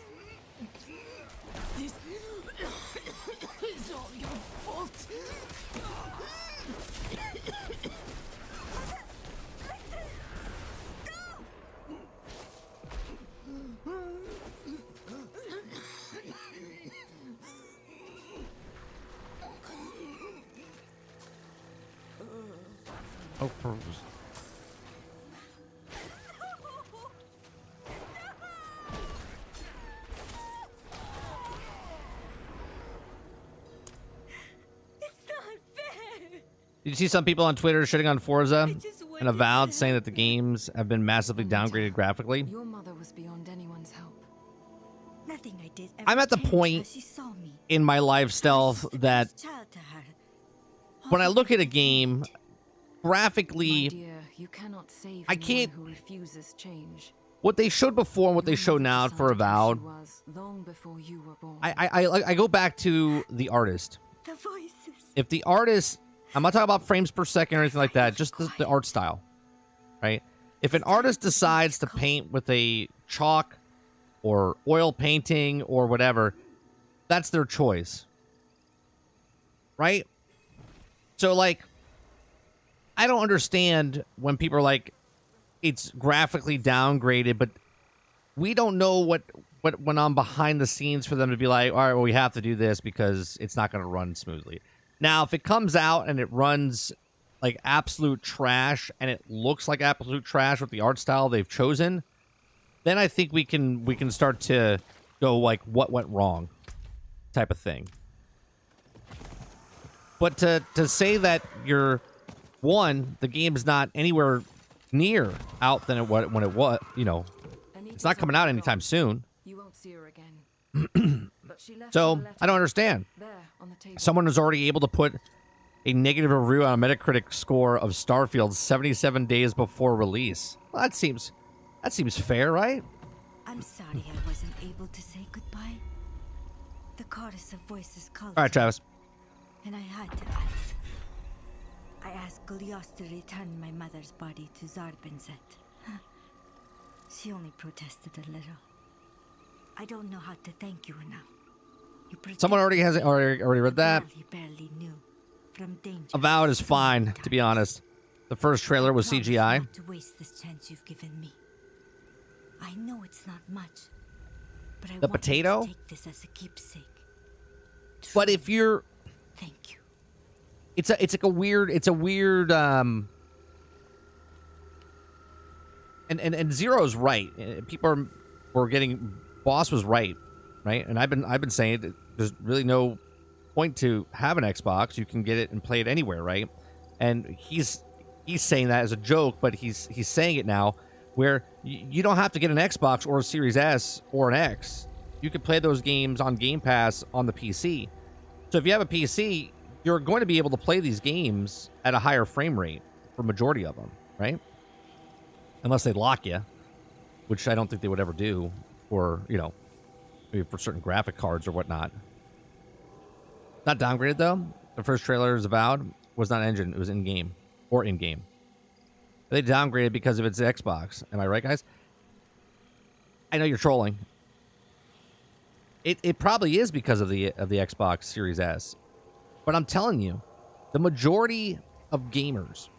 This is all your fault. Oh, It's not fair! Did you see some people on Twitter shitting on Forza and Avowed saying that the games have been massively downgraded graphically? Your mother was beyond anyone's help. Nothing I did I'm at the changed point how she saw me. in my lifestyle that Child to her. when I look at a game, My graphically, dear, you cannot save I can't- anyone who refuses change. what they showed before and what they Your show mother now for decided who Avowed, she was long before you were born. I go back to the artist. The voices. If the artist, I'm not talking about frames per second or anything like that, just the art style, right? If an artist decides to paint with a chalk or oil painting or whatever, that's their choice, right? So, like, I don't understand when people are like, it's graphically downgraded, but we don't know what went on behind the scenes for them to be like, all right, well, we have to do this because it's not going to run smoothly. Now, if it comes out and it runs like absolute trash and it looks like absolute trash with the art style they've chosen, then I think we can start to go like, what went wrong type of thing. But to say that you're the game is not anywhere near out than when it was, it's not coming out anytime soon. You won't see her again. But she left So you a letter I don't understand. there on the table. Someone was already able to put a negative review on a Metacritic score of Starfield 77 days before release. Well, that seems fair, right? I'm sorry I wasn't able to say goodbye. The chorus of voices called All right, to me, Travis. and I had to answer. I asked Gulios to return my mother's body to Zarbinzet. She only protested a little. I don't know how to thank you enough. You Someone already read that. He barely knew from danger. Avowed is fine, to be honest. The first trailer was Promise CGI. not to waste this chance you've given me. I know it's not much, but I The want you potato? to take this as a keepsake. But if you're, Thank you. it's a weird And Zero's right. Were getting Boss was right, right? And I've been saying that there's really no point to have an Xbox. You can get it and play it anywhere, right? And he's saying that as a joke, but he's saying it now, where you don't have to get an Xbox or a Series S or an X. You can play those games on Game Pass on the PC. So if you have a PC, you're going to be able to play these games at a higher frame rate for majority of them, right? Unless they lock you, which I don't think they would ever do for, maybe for certain graphic cards or whatnot. Not downgraded, though. The first trailer, as avowed, was not engine. It was in-game or in-game. They downgraded because of its Xbox. Am I right, guys? I know you're trolling. It probably is because of the Xbox Series S. But I'm telling you, the majority of gamers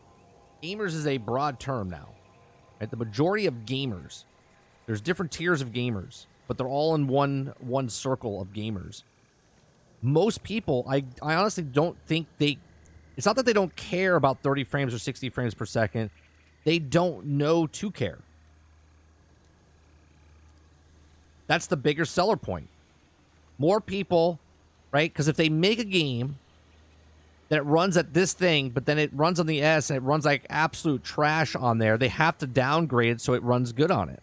is a broad term now. Right? The majority of gamers, there's different tiers of gamers, but they're all in one circle of gamers. Most people, I honestly don't think it's not that they don't care about 30 frames or 60 frames per second. They don't know to care. That's the bigger seller point. More people, right? Because if they make a game that runs at this thing, but then it runs on the S and it runs like absolute trash on there, they have to downgrade so it runs good on it.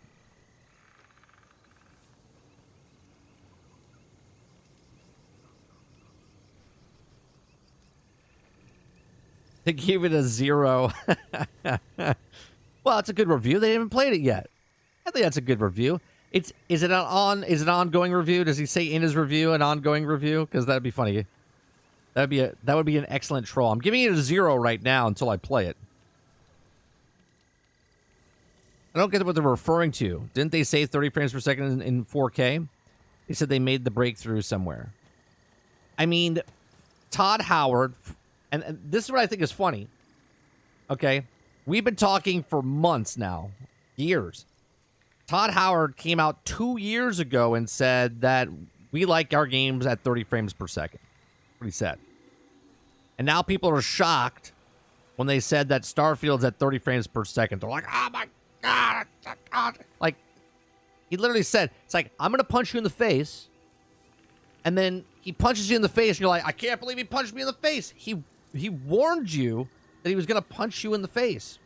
To give it a 0. Well, it's a good review. They haven't played it yet. I think that's a good review. Is it an ongoing review? Does he say in his review an ongoing review? Because that'd be funny. That would be an excellent troll. I'm giving it a 0 right now until I play it. I don't get what they're referring to. Didn't they say 30 frames per second in 4K? They said they made the breakthrough somewhere. I mean, Todd Howard, and this is what I think is funny. Okay, we've been talking for months now, years. Todd Howard came out 2 years ago and said that we like our games at 30 frames per second. That's what he said. And now people are shocked when they said that Starfield's at 30 frames per second. They're like, oh my God. Like, he literally said, it's like, I'm going to punch you in the face. And then he punches you in the face, and you're like, I can't believe he punched me in the face. He warned you that he was going to punch you in the face.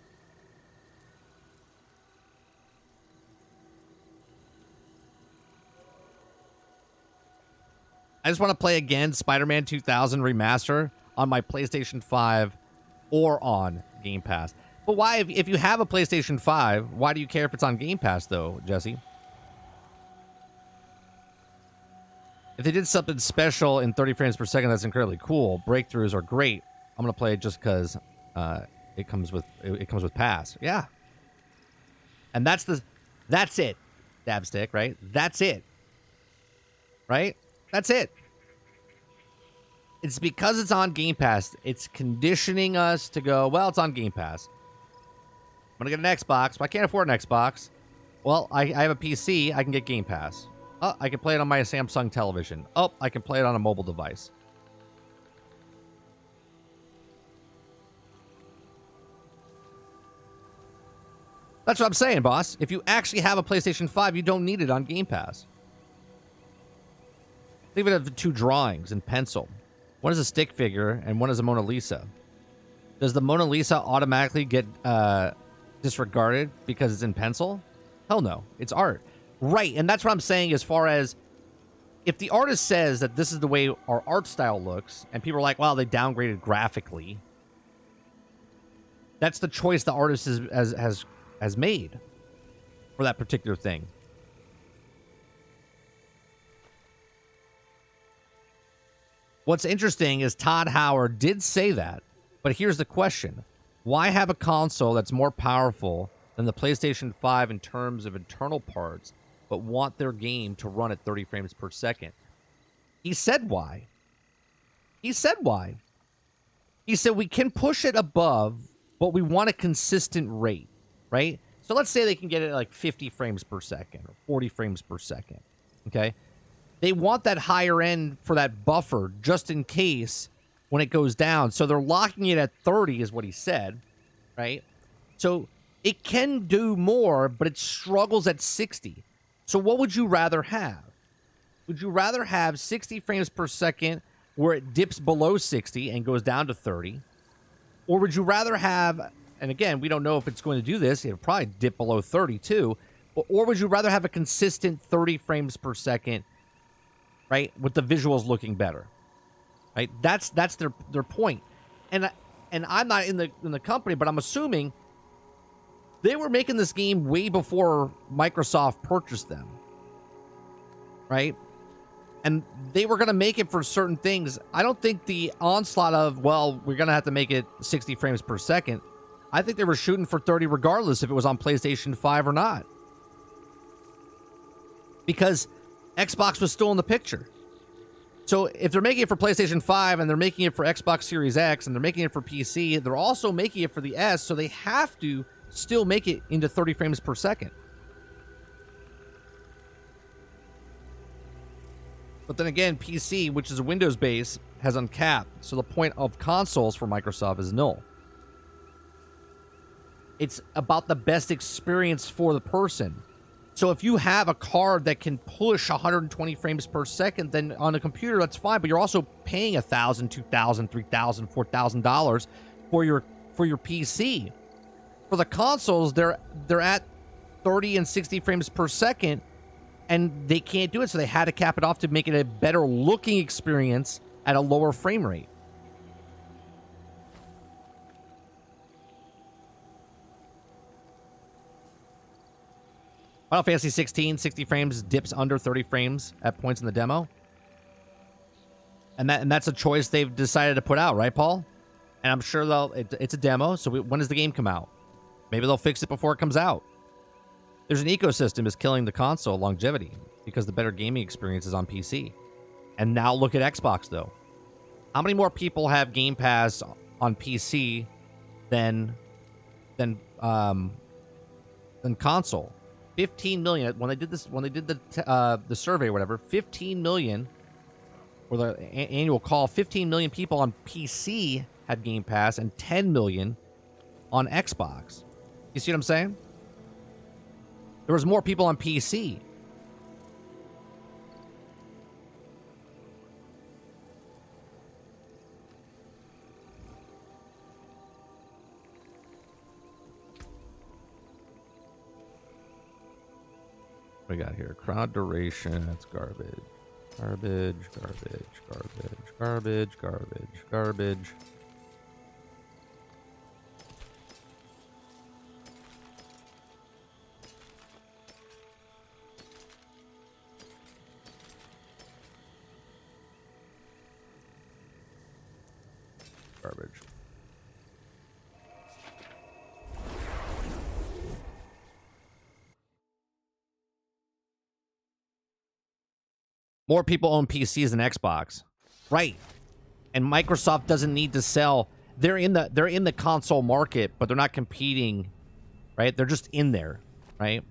I just want to play again Spider-Man 2000 Remaster on my PlayStation 5 or on Game Pass. But why, if you have a PlayStation 5, why do you care if it's on Game Pass, though, Jesse? If they did something special in 30 frames per second, that's incredibly cool. Breakthroughs are great. I'm going to play it just because it comes with Pass. Yeah. And that's it, Dabstick, right? That's it. Right? That's it. It's because it's on Game Pass. It's conditioning us to go, well, it's on Game Pass. I'm going to get an Xbox, but I can't afford an Xbox. Well, I have a PC. I can get Game Pass. Oh, I can play it on my Samsung television. Oh, I can play it on a mobile device. That's what I'm saying, boss. If you actually have a PlayStation 5, you don't need it on Game Pass. Think of it as the two drawings in pencil. One is a stick figure, and one is a Mona Lisa. Does the Mona Lisa automatically get disregarded because it's in pencil? Hell no. It's art. Right, and that's what I'm saying as far as if the artist says that this is the way our art style looks, and people are like, well, they downgraded graphically, that's the choice the artist has made for that particular thing. What's interesting is Todd Howard did say that, but here's the question. Why have a console that's more powerful than the PlayStation 5 in terms of internal parts, but want their game to run at 30 frames per second? He said why. He said we can push it above, but we want a consistent rate, right? So let's say they can get it at like 50 frames per second or 40 frames per second, okay? They want that higher end for that buffer just in case when it goes down. So they're locking it at 30 is what he said, right? So It can do more, but it struggles at 60. So what would you rather have? Would you rather have 60 frames per second where it dips below 60 and goes down to 30? Or would you rather have, and again, we don't know if it's going to do this, it'll probably dip below 30 too, or would you rather have a consistent 30 frames per second, right, with the visuals looking better? Right? That's their point. And I'm not in the company, but I'm assuming they were making this game way before Microsoft purchased them. Right? And they were going to make it for certain things. I don't think the onslaught of, well, we're going to have to make it 60 frames per second. I think they were shooting for 30 regardless if it was on PlayStation 5 or not. Because Xbox was still in the picture. So if they're making it for PlayStation 5 and they're making it for Xbox Series X and they're making it for PC, they're also making it for the S, so they have to still make it into 30 frames per second. But then again, PC, which is a Windows base, has uncapped, so the point of consoles for Microsoft is null. It's about the best experience for the person. So if you have a card that can push 120 frames per second, then on a computer, that's fine. But you're also paying $1,000, $2,000, $3,000, $4,000 for your PC. For the consoles, they're at 30 and 60 frames per second, and they can't do it. So they had to cap it off to make it a better looking experience at a lower frame rate. Final Fantasy 16, 60 frames, dips under 30 frames at points in the demo. And that's a choice they've decided to put out, right, Paul? And I'm sure it's a demo, so when does the game come out? Maybe they'll fix it before it comes out. There's an ecosystem is killing the console longevity because the better gaming experience is on PC. And now look at Xbox, though. How many more people have Game Pass on PC than console? 15 million. When they did the survey or whatever, 15 million, or the annual call, 15 million people on PC had Game Pass and 10 million on Xbox. You see what I'm saying? There was more people on PC. What we got here? Crowd duration. That's garbage. Garbage, garbage, garbage, garbage, garbage, garbage. Garbage. More people own PCs than Xbox. Right. And Microsoft doesn't need to sell. They're in the console market, but they're not competing, right? They're just in there, right?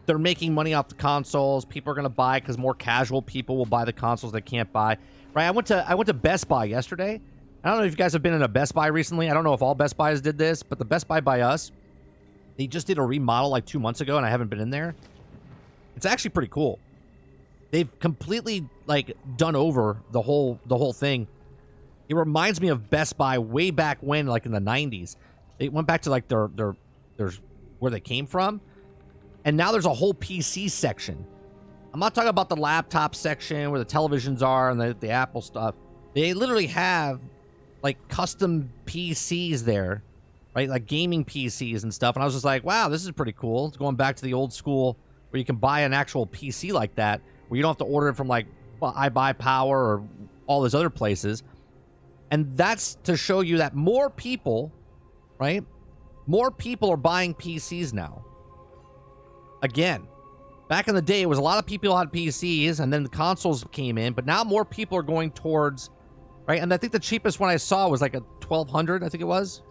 They're making money off the consoles. People are going to buy because more casual people will buy the consoles they can't buy. Right? I went to Best Buy yesterday. I don't know if you guys have been in a Best Buy recently. I don't know if all Best Buys did this, but the Best Buy by us, they just did a remodel like 2 months ago, and I haven't been in there. It's actually pretty cool. They've completely like done over the whole thing. It reminds me of Best Buy way back when, like in the 90s. It went back to like their where they came from, and now there's a whole PC section. I'm not talking about the laptop section where the televisions are and the Apple stuff. They literally have like custom PCs there, right? Like gaming PCs and stuff. And I was just like, wow, this is pretty cool. It's going back to the old school where you can buy an actual PC like that, where you don't have to order it from like iBuyPower or all those other places. And that's to show you that more people, right? More people are buying PCs now. Again, back in the day, it was a lot of people had PCs and then the consoles came in, but now more people are going towards, right? And I think the cheapest one I saw was like a 1200, I think it was.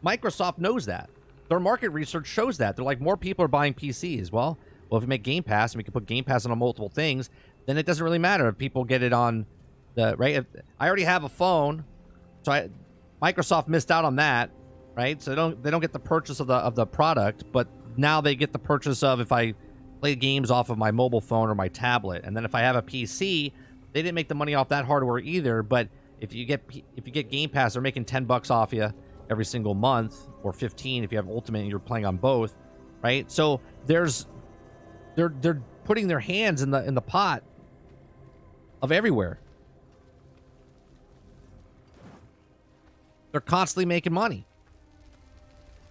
Microsoft knows that. Their market research shows that. They're like, more people are buying PCs. Well, if we make Game Pass and we can put Game Pass on multiple things, then it doesn't really matter if people get it on the, right? I already have a phone, so Microsoft missed out on that, right? So they don't get the purchase of the product, but now they get the purchase of if I play games off of my mobile phone or my tablet. And then if I have a PC, they didn't make the money off that hardware either, but if you get Game Pass, they're making $10 off you every single month, or 15 if you have Ultimate and you're playing on both, right? So they're putting their hands in the pot of everywhere. They're constantly making money.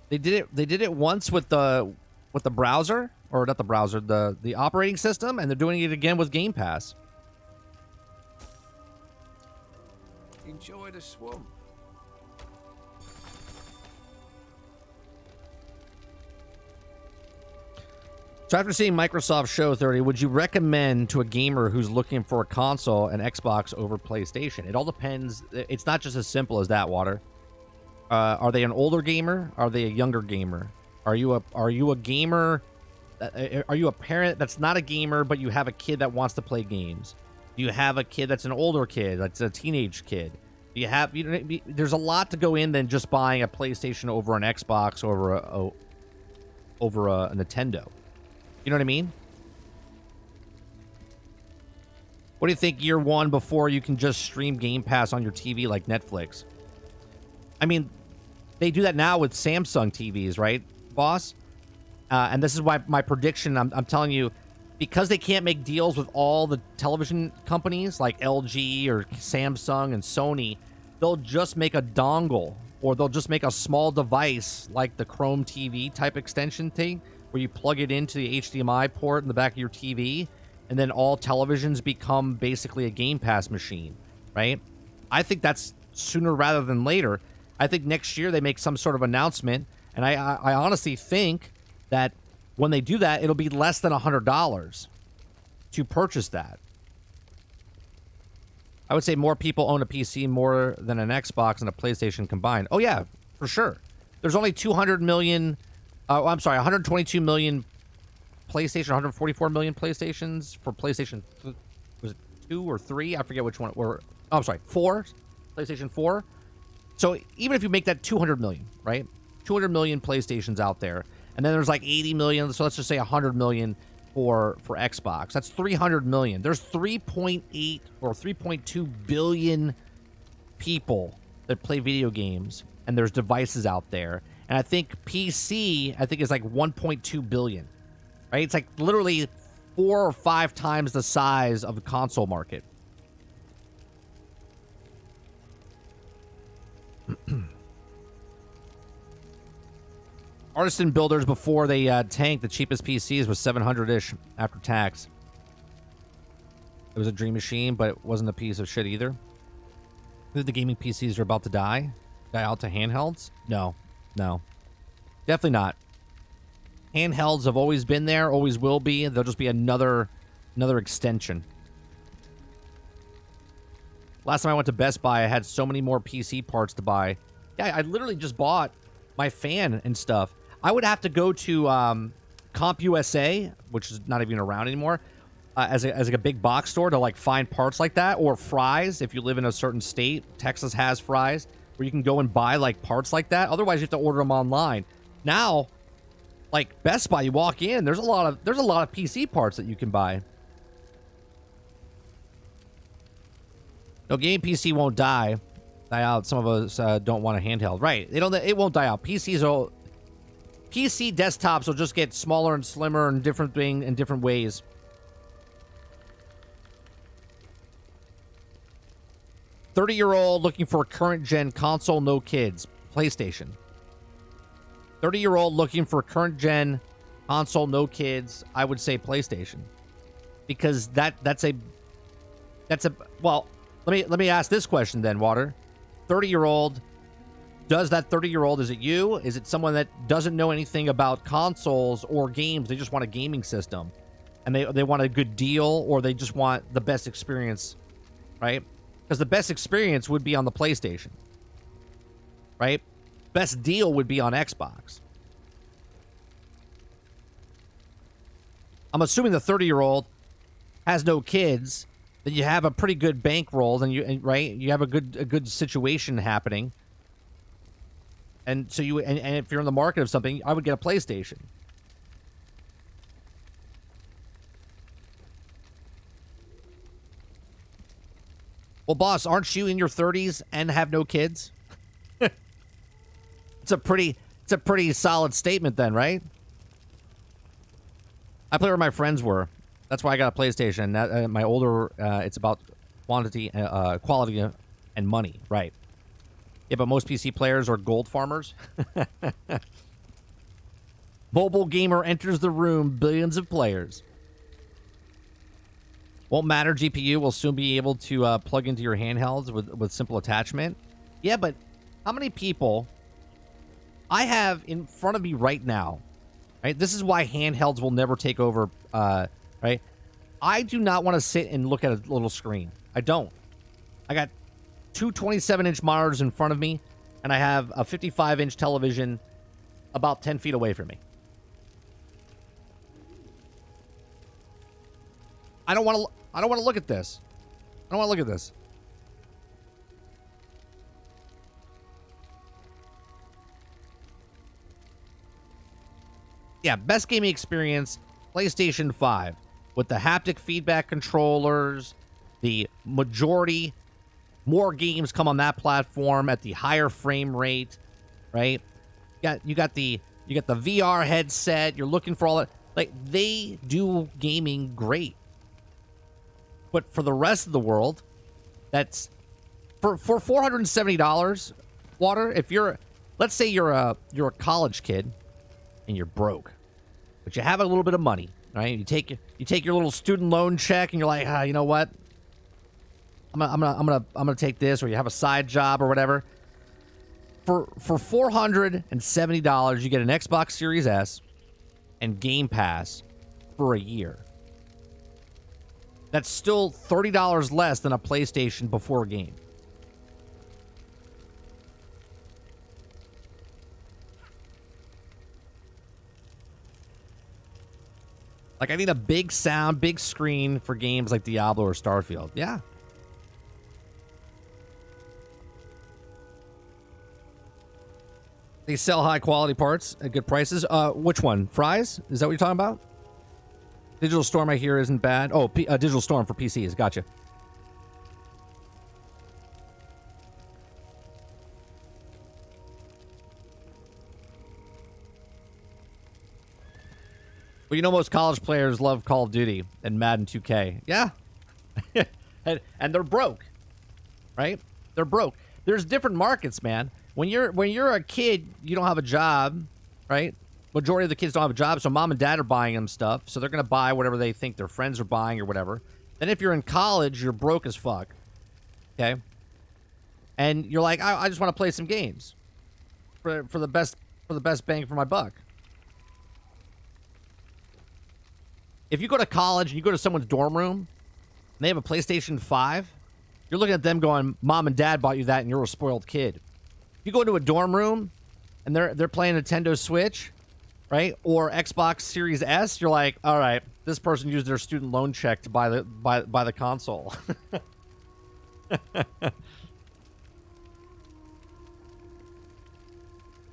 They did it once with the browser, or not the browser, the operating system, and they're doing it again with Game Pass. Enjoy the swamp. So after seeing Microsoft show 30, would you recommend to a gamer who's looking for a console an Xbox over PlayStation? It all depends. It's not just as simple as that, Water. Are they an older gamer? Are they a younger gamer? Are you a gamer? Are you a parent that's not a gamer but you have a kid that wants to play games? Do you have a kid that's an older kid, that's a teenage kid? Do you have there's a lot to go in than just buying a PlayStation over an Xbox or over a Nintendo. You know what I mean? What do you think year one before you can just stream Game Pass on your TV like Netflix? I mean, they do that now with Samsung TVs, right, boss? And this is why my prediction, I'm telling you, because they can't make deals with all the television companies like LG or Samsung and Sony, they'll just make a dongle, or they'll just make a small device like the Chrome TV type extension thing, where you plug it into the HDMI port in the back of your TV, and then all televisions become basically a Game Pass machine, right? I think that's sooner rather than later. I think next year they make some sort of announcement, and I honestly think that when they do that, it'll be less than $100 to purchase that. I would say more people own a PC more than an Xbox and a PlayStation combined. Oh, yeah, for sure. There's only 200 million... I'm sorry, 122 million PlayStation, 144 million PlayStations for PlayStation... Was it 2 or 3? I forget which one. Oh, I'm sorry, 4? PlayStation 4? So even if you make that 200 million, right? 200 million PlayStations out there. And then there's like 80 million. So let's just say 100 million for Xbox. That's 300 million. There's 3.8 or 3.2 billion people that play video games. And there's devices out there. And I think PC, is like 1.2 billion. Right? It's like literally 4 or 5 times the size of the console market. Artisan builders, before they tanked, the cheapest PCs was 700-ish after tax. It was a dream machine, but it wasn't a piece of shit either. The gaming PCs are about to die out to handhelds? No. Definitely not. Handhelds have always been there, always will be. They'll just be another extension. Last time I went to Best Buy, I had so many more PC parts to buy. Yeah, I literally just bought my fan and stuff. I would have to go to CompUSA, which is not even around anymore, as like a big box store to like find parts like that, or Fry's if you live in a certain state. Texas has Fry's where you can go and buy like parts like that. Otherwise, you have to order them online. Now, like Best Buy, you walk in, there's a lot of PC parts that you can buy. No, game PC won't die out. Some of us don't want a handheld, right? It won't die out. PC desktops will just get smaller and slimmer and different ways. $30-year-old looking for a current gen console, no kids, PlayStation. 30-year-old looking for a current gen console, no kids, I would say PlayStation, because that's a well. Let me ask this question then, Water. 30-year-old, does that 30-year-old, is it you? Is it someone that doesn't know anything about consoles or games? They just want a gaming system, and they want a good deal, or they just want the best experience, right? Because the best experience would be on the PlayStation, right? Best deal would be on Xbox. I'm assuming the 30-year-old has no kids. That you have a pretty good bankroll, then you have a good situation happening, And so and if you're in the market of something, I would get a PlayStation. Well, boss, aren't you in your 30s and have no kids? It's a pretty solid statement then, right? I play where my friends were. That's why I got a PlayStation. That, my older, it's about quality, and money, right? Yeah, but most PC players are gold farmers. Mobile gamer enters the room. Billions of players. Won't matter. GPU will soon be able to plug into your handhelds with simple attachment. Yeah, but how many people I have in front of me right now? Right, this is why handhelds will never take over. Right, I do not want to sit and look at a little screen. I don't. I got two 27-inch monitors in front of me, and I have a 55-inch television about 10 feet away from me. I don't want to look at this. I don't want to look at this. Yeah, best gaming experience, PlayStation 5. With the haptic feedback controllers, the majority, more games come on that platform at the higher frame rate, right? You got the VR headset. You're looking for all that. Like, they do gaming great. But for the rest of the world, that's for $470, Water, if you're, let's say you're a college kid and you're broke, but you have a little bit of money, right? You take your little student loan check and you're like, you know what? I'm gonna take this, or you have a side job or whatever. For $470, you get an Xbox Series S and Game Pass for a year. That's still $30 less than a PlayStation before a game. Like, I need a big sound, big screen for games like Diablo or Starfield. Yeah. They sell high-quality parts at good prices. Which one? Fries? Is that what you're talking about? Digital Storm, I hear, isn't bad. Oh, Digital Storm for PCs. Gotcha. Well, you know, most college players love Call of Duty and Madden 2K. Yeah. and they're broke. Right? They're broke. There's different markets, man. When you're a kid, you don't have a job, right? Majority of the kids don't have a job, so mom and dad are buying them stuff, so they're going to buy whatever they think their friends are buying or whatever. Then if you're in college, you're broke as fuck. Okay? And you're like, I just want to play some games for the best bang for my buck. If you go to college and you go to someone's dorm room and they have a PlayStation 5, you're looking at them going, mom and dad bought you that and you're a spoiled kid. If you go into a dorm room and they're playing Nintendo Switch, right, or Xbox Series S, you're like, all right, this person used their student loan check to buy the console.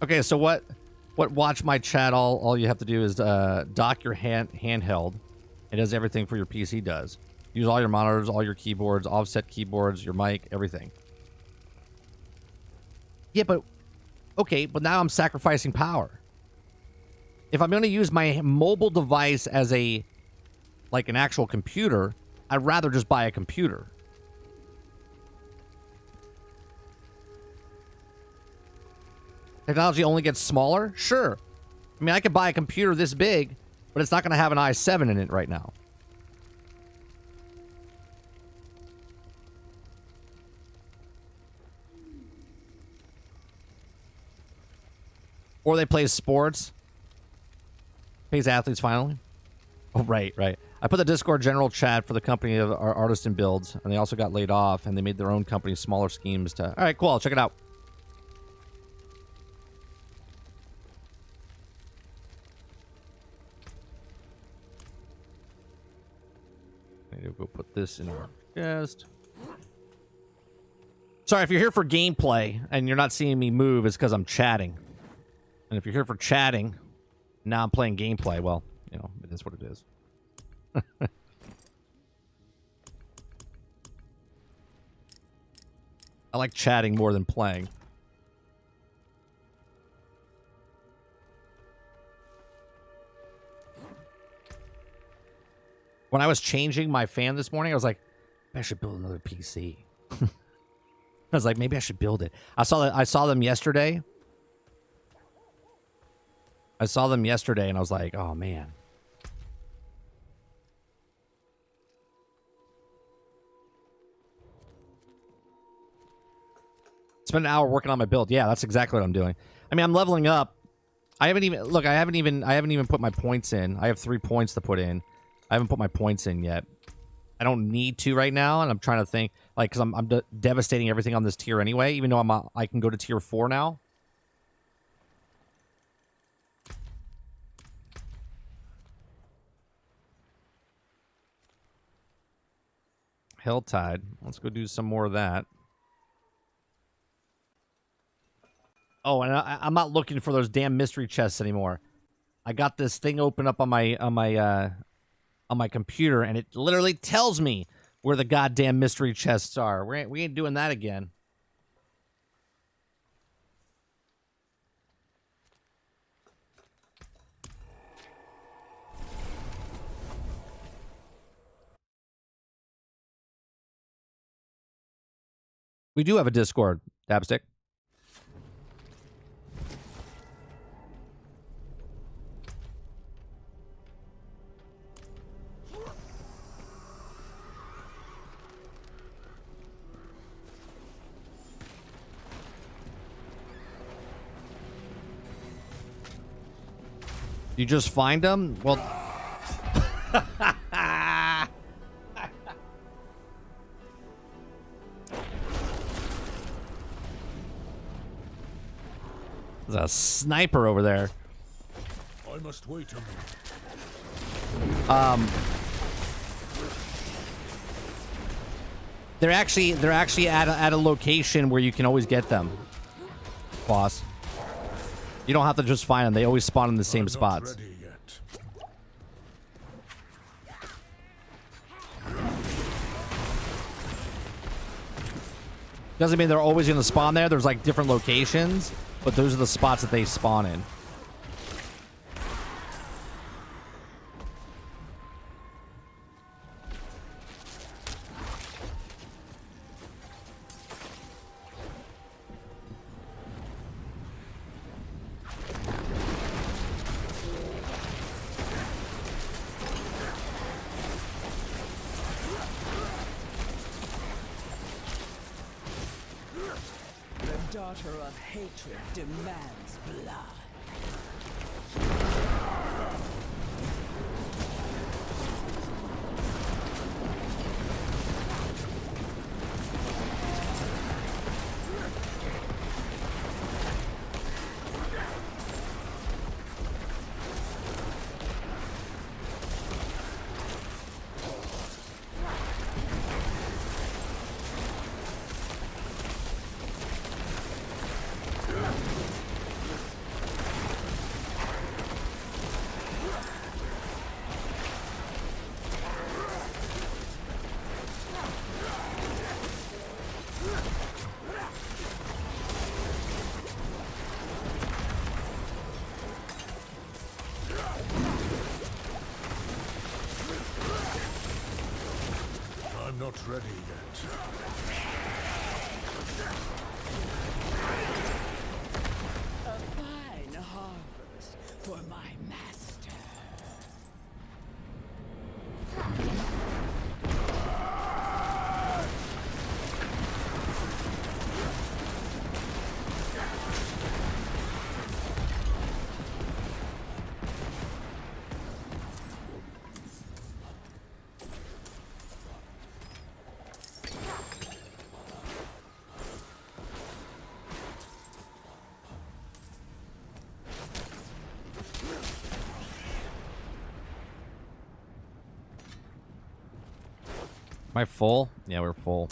Okay, so what watch my chat, all you have to do is dock your handheld. It does everything for your PC does. Use all your monitors, all your keyboards, offset keyboards, your mic, everything. Yeah, but okay, but now I'm sacrificing power. If I'm going to use my mobile device as an actual computer, I'd rather just buy a computer. Technology only gets smaller? Sure. I mean, I could buy a computer this big, but it's not going to have an i7 in it right now. Or they play sports. Pays athletes finally. Oh, right. I put the Discord general chat for the company of our artists and builds, and they also got laid off, and they made their own company smaller schemes to... All right, cool. I'll check it out. I need to go put this in our chest. Sorry, if you're here for gameplay and you're not seeing me move, it's because I'm chatting. And if you're here for chatting, now I'm playing gameplay. Well, you know, it is what it is. I like chatting more than playing. When I was changing my fan this morning, I was like, I should build another PC. I was like, maybe I should build it. I saw them yesterday. I saw them yesterday and I was like, oh man. Spend an hour working on my build. Yeah, that's exactly what I'm doing. I mean, I'm leveling up. I haven't even put my points in. I have 3 points to put in. I haven't put my points in yet. I don't need to right now, and I'm trying to think, like, because I'm devastating everything on this tier anyway, even though I can go to tier 4 now. Helltide. Let's go do some more of that. Oh, and I'm not looking for those damn mystery chests anymore. I got this thing open up on my computer, and it literally tells me where the goddamn mystery chests are. We ain't doing that again. We do have a Discord, Dabstick. You just find them? Well... There's a sniper over there. I must wait a minute. They're actually at a location where you can always get them, boss. You don't have to just find them. They always spawn in the same spots. Ready yet. Doesn't mean they're always going to spawn there. There's like different locations, but those are the spots that they spawn in. The daughter of hatred demands blood. I'm not ready yet. A fine harvest for my master. Am I full? Yeah, we're full.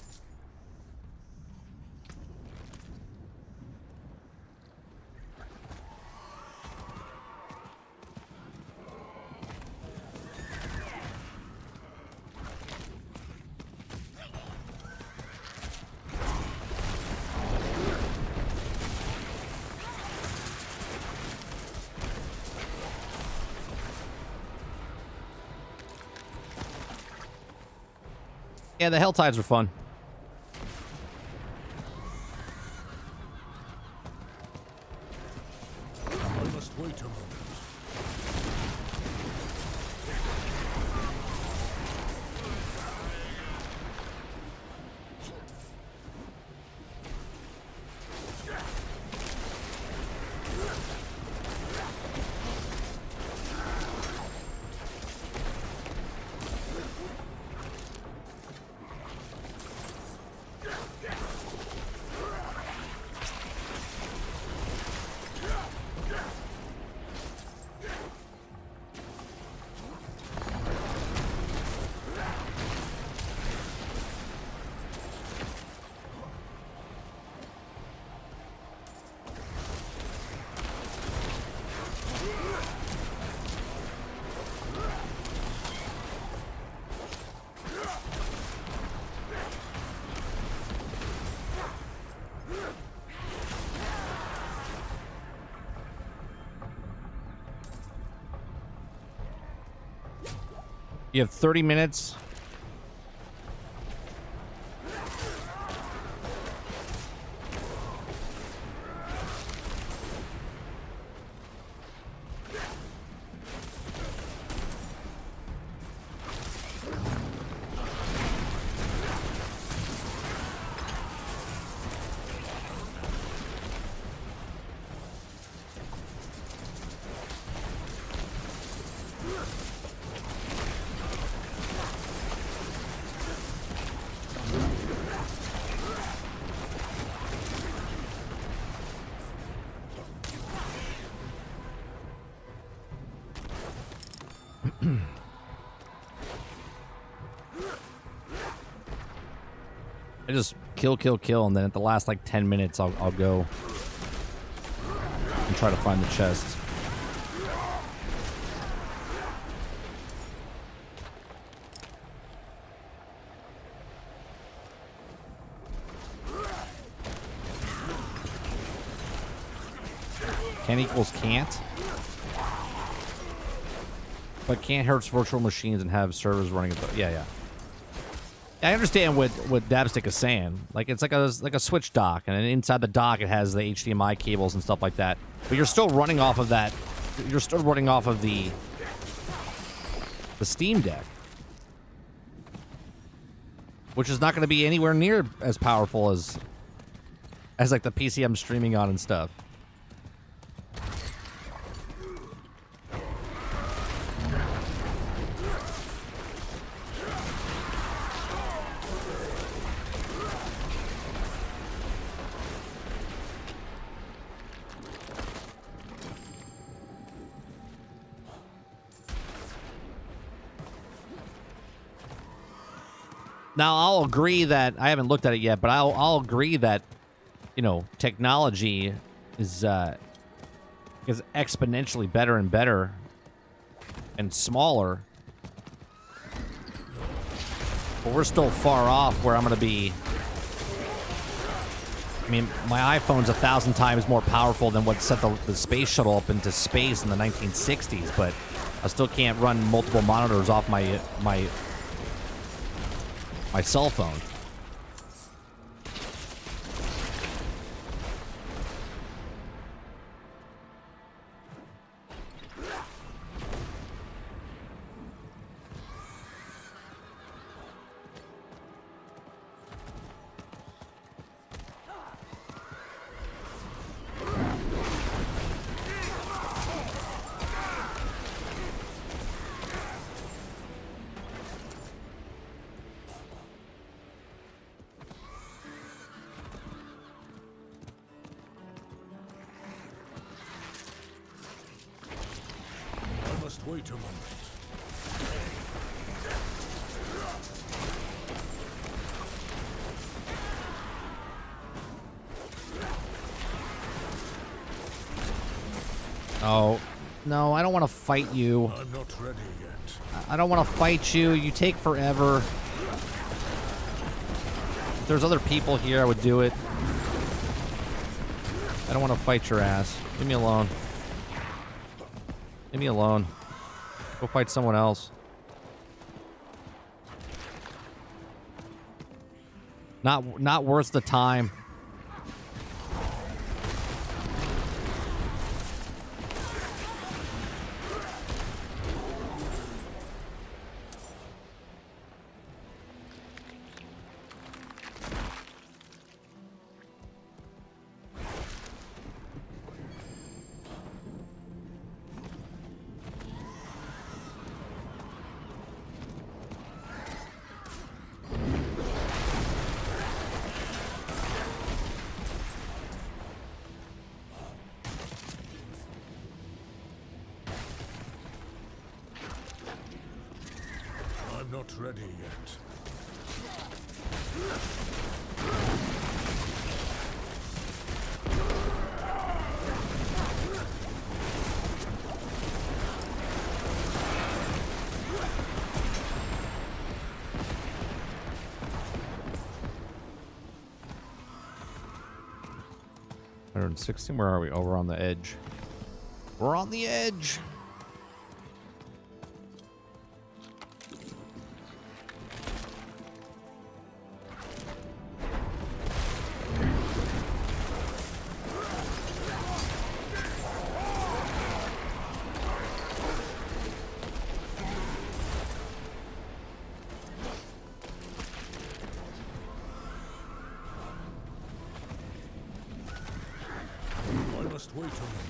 Yeah, the Helltides were fun. I must wait a moment. You have 30 minutes. I just kill, and then at the last like 10 minutes, I'll go and try to find the chest. Can equals can't. But can't hurts virtual machines and have servers running. Yeah. I understand what Dabstick is saying. Like it's like a switch dock, and then inside the dock it has the HDMI cables and stuff like that. But you're still running off of that. You're still running off of the Steam Deck, which is not going to be anywhere near as powerful as like the PC I'm streaming on and stuff. Now, I'll agree that I haven't looked at it yet, but I'll agree that, you know, technology is exponentially better and better and smaller. But we're still far off where I'm going to be. I mean, my iPhone's 1,000 times more powerful than what set the space shuttle up into space in the 1960s, but I still can't run multiple monitors off my cell phone. Wait a moment. Oh, no, I don't want to fight you. I'm not ready yet. I don't want to fight you. You take forever. If there's other people here, I would do it. I don't want to fight your ass. Leave me alone. Leave me alone. Go fight someone else. Not worth the time. I'm not ready yet. $116. Where are we? Oh, we're on the edge. We're on the edge. I must wait a moment.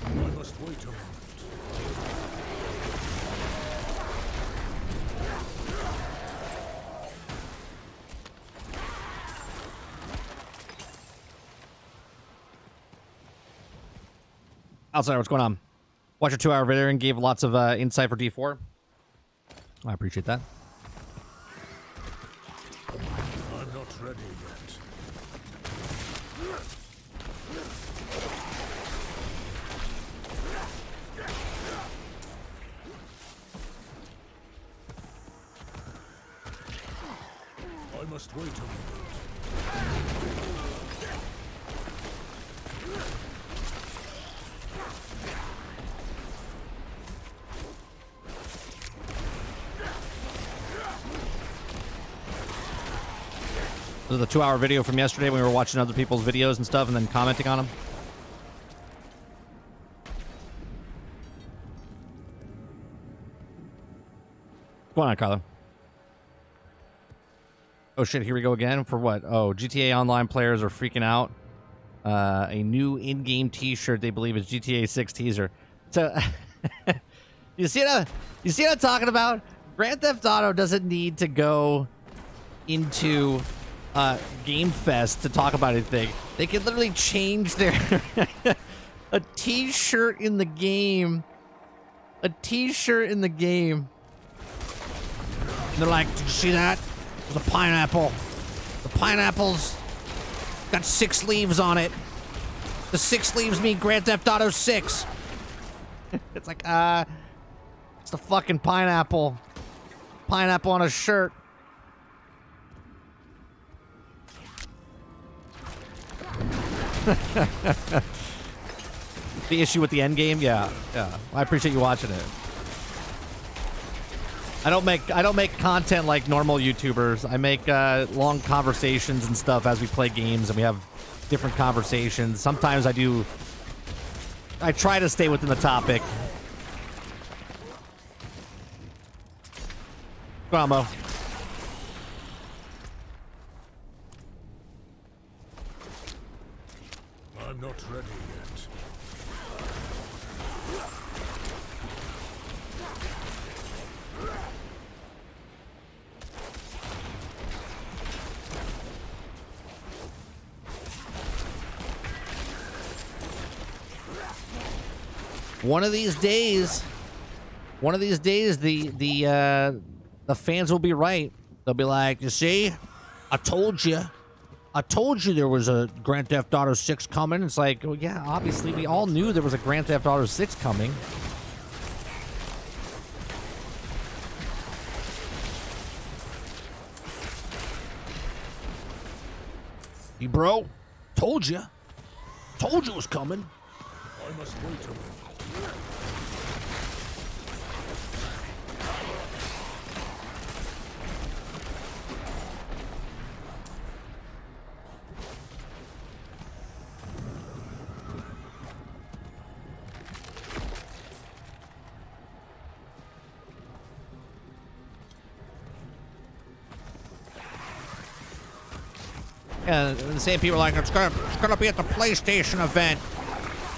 I must wait a moment. Outsider, what's going on? Watch your 2-hour video and gave lots of insight for D4. I appreciate that. I'm not ready yet. I must wait a moment. This is the 2-hour video from yesterday when we were watching other people's videos and stuff and then commenting on them. What's going on, Carlo? Oh shit, here we go again. For what? Oh, GTA Online players are freaking out. A new in-game t-shirt they believe is GTA 6 teaser. So you see what I'm talking about? Grand Theft Auto doesn't need to go into Game Fest to talk about anything. They can literally change their a t-shirt in the game. A t-shirt in the game. And they're like, did you see that? There's a pineapple. The pineapple's got 6 leaves on it. The 6 leaves mean Grand Theft Auto 6. It's like, it's the fucking pineapple. Pineapple on a shirt. The issue with the end game, yeah. I appreciate you watching it. I don't make content like normal YouTubers. I make long conversations and stuff as we play games, and we have different conversations. Sometimes I try to stay within the topic. Go on, Mo. I'm not ready yet. One of these days, the fans will be right. They'll be like, you see, I told you. I told you there was a Grand Theft Auto 6 coming. It's like, well, yeah, obviously we all knew there was a Grand Theft Auto 6 coming. Hey, bro. Told you. Told you it was coming. I must wait a minute. And the same people are like, it's gonna be at the PlayStation event.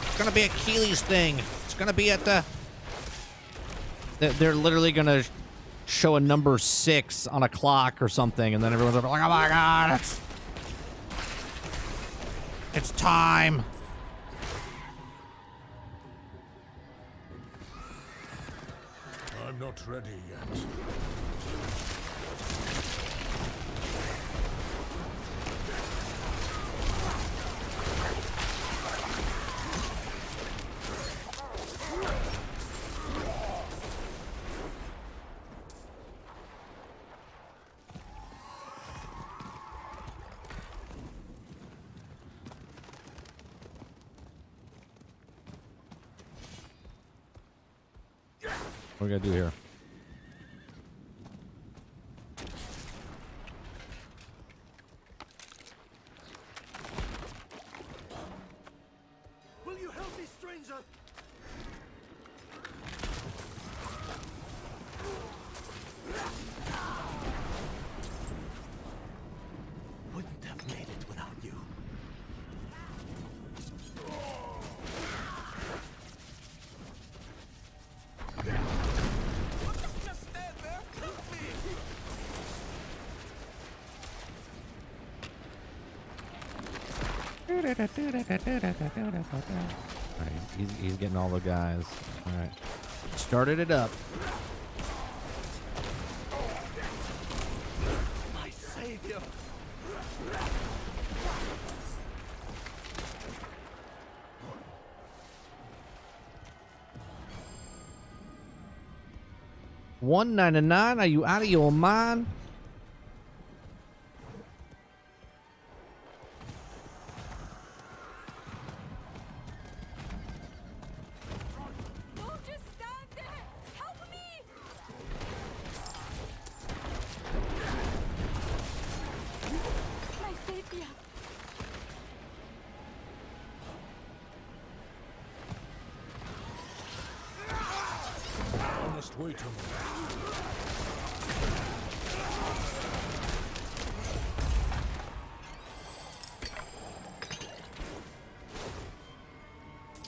It's gonna be at Keeley's thing. It's gonna be at the. They're literally gonna show a number 6 on a clock or something, and then everyone's like, oh my god, it's time. I'm not ready yet. What are we gonna do here? Will you help me, stranger? Wouldn't have made it without you. Just stand there. Help me. Alright, he's getting all the guys. Alright. Started it up. My savior. $1.99? Are you out of your mind? Don't just stand there! Help me! My savior. I must wait a minute.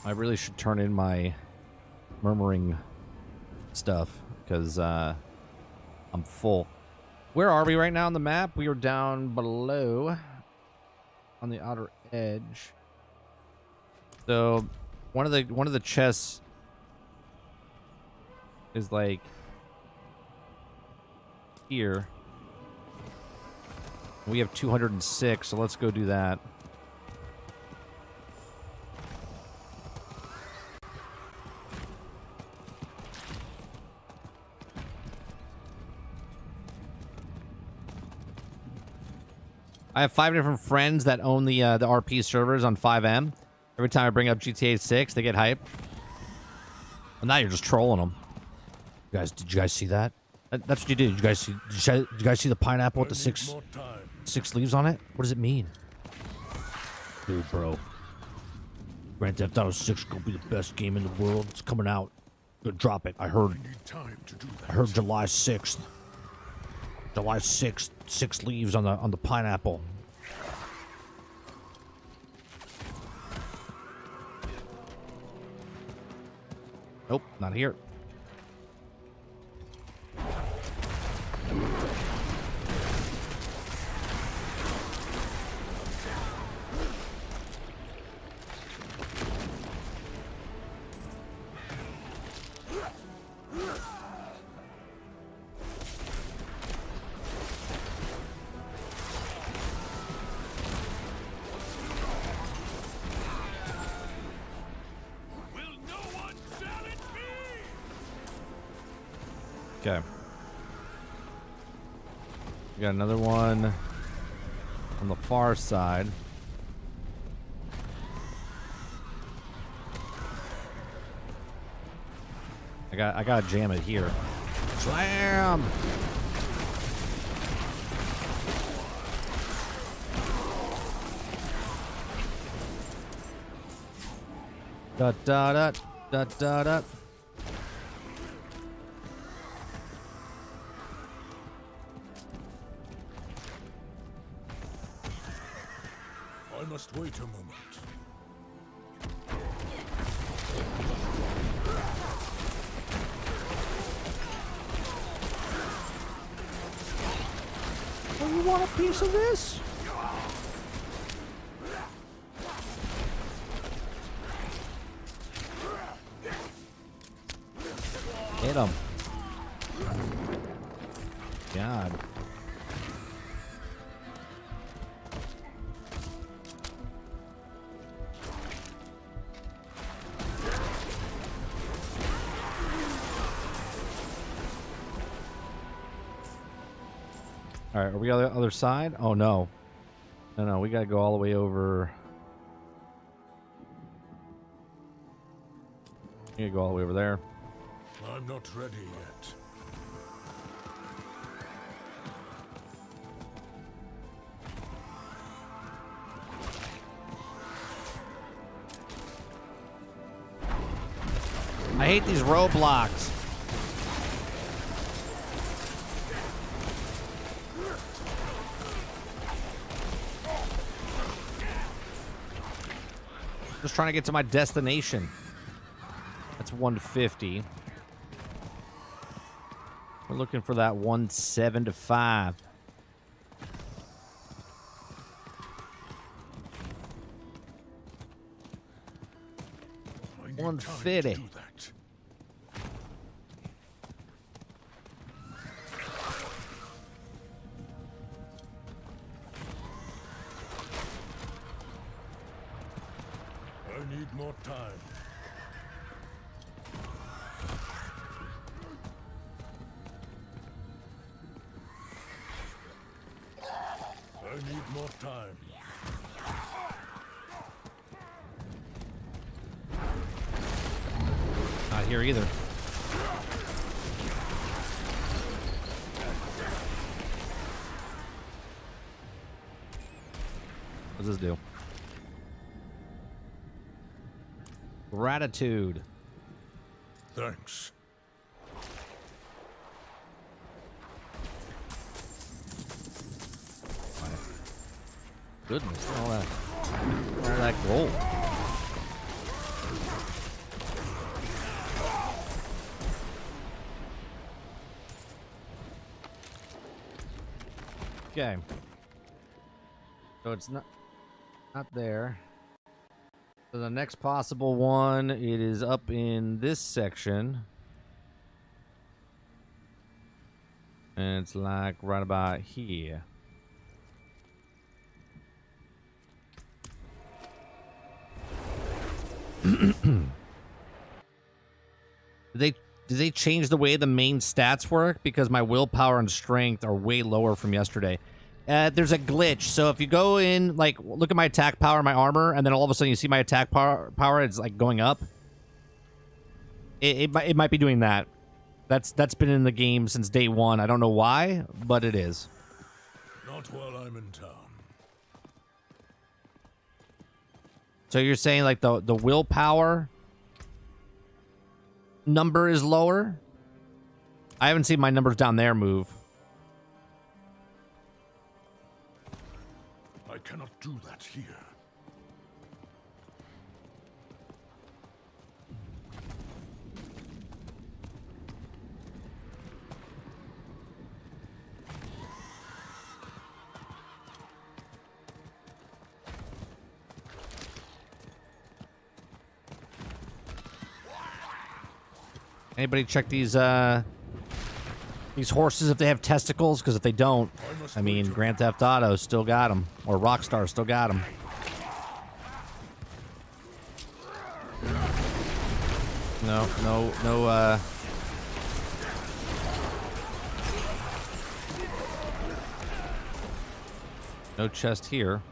I really should turn in my murmuring stuff because I'm full. Where are we right now on the map? We are down below on the outer edge. So one of the chests is like here. We have 206, so let's go do that. I have 5 different friends that own the RP servers on 5M. Every time I bring up GTA 6, they get hype. Well, now you're just trolling them. Guys, did you guys see that? That's what you did. Did you guys see the pineapple with the six leaves on it? What does it mean? Dude, bro. Grand Theft Auto 6 is gonna be the best game in the world. It's coming out. Gonna drop it. I heard July 6th. July 6th, 6 leaves on the pineapple. Nope, not here. Okay. We got another one on the far side. I gotta jam it here. Slam! Da da da da da da. I must wait a moment. Oh, you want a piece of this? Hit him. God. All right, are we on the other side? Oh, no. No, we got to go all the way over. We got to go all the way over there. I'm not ready yet. I hate these roadblocks. Just trying to get to my destination. That's 150. We're looking for that 175. I need 150. time to do that. I need more time. I need more time. Not here either. What does this do? Gratitude. Thanks. Goodness, all that gold. Okay. So it's not there. So the next possible one, it is up in this section. And it's like right about here. Did they change the way the main stats work? Because my willpower and strength are way lower from yesterday. There's a glitch. So if you go in, like, look at my attack power, my armor, and then all of a sudden you see my attack power, it's like going up. It might be doing that. That's been in the game since day one. I don't know why, but it is. Not while I'm in town. So you're saying like the willpower number is lower? I haven't seen my numbers down there move. I cannot do that here. Anybody check these horses if they have testicles? Because if they don't, I mean, Grand Theft Auto still got them, or Rockstar still got them. No chest here.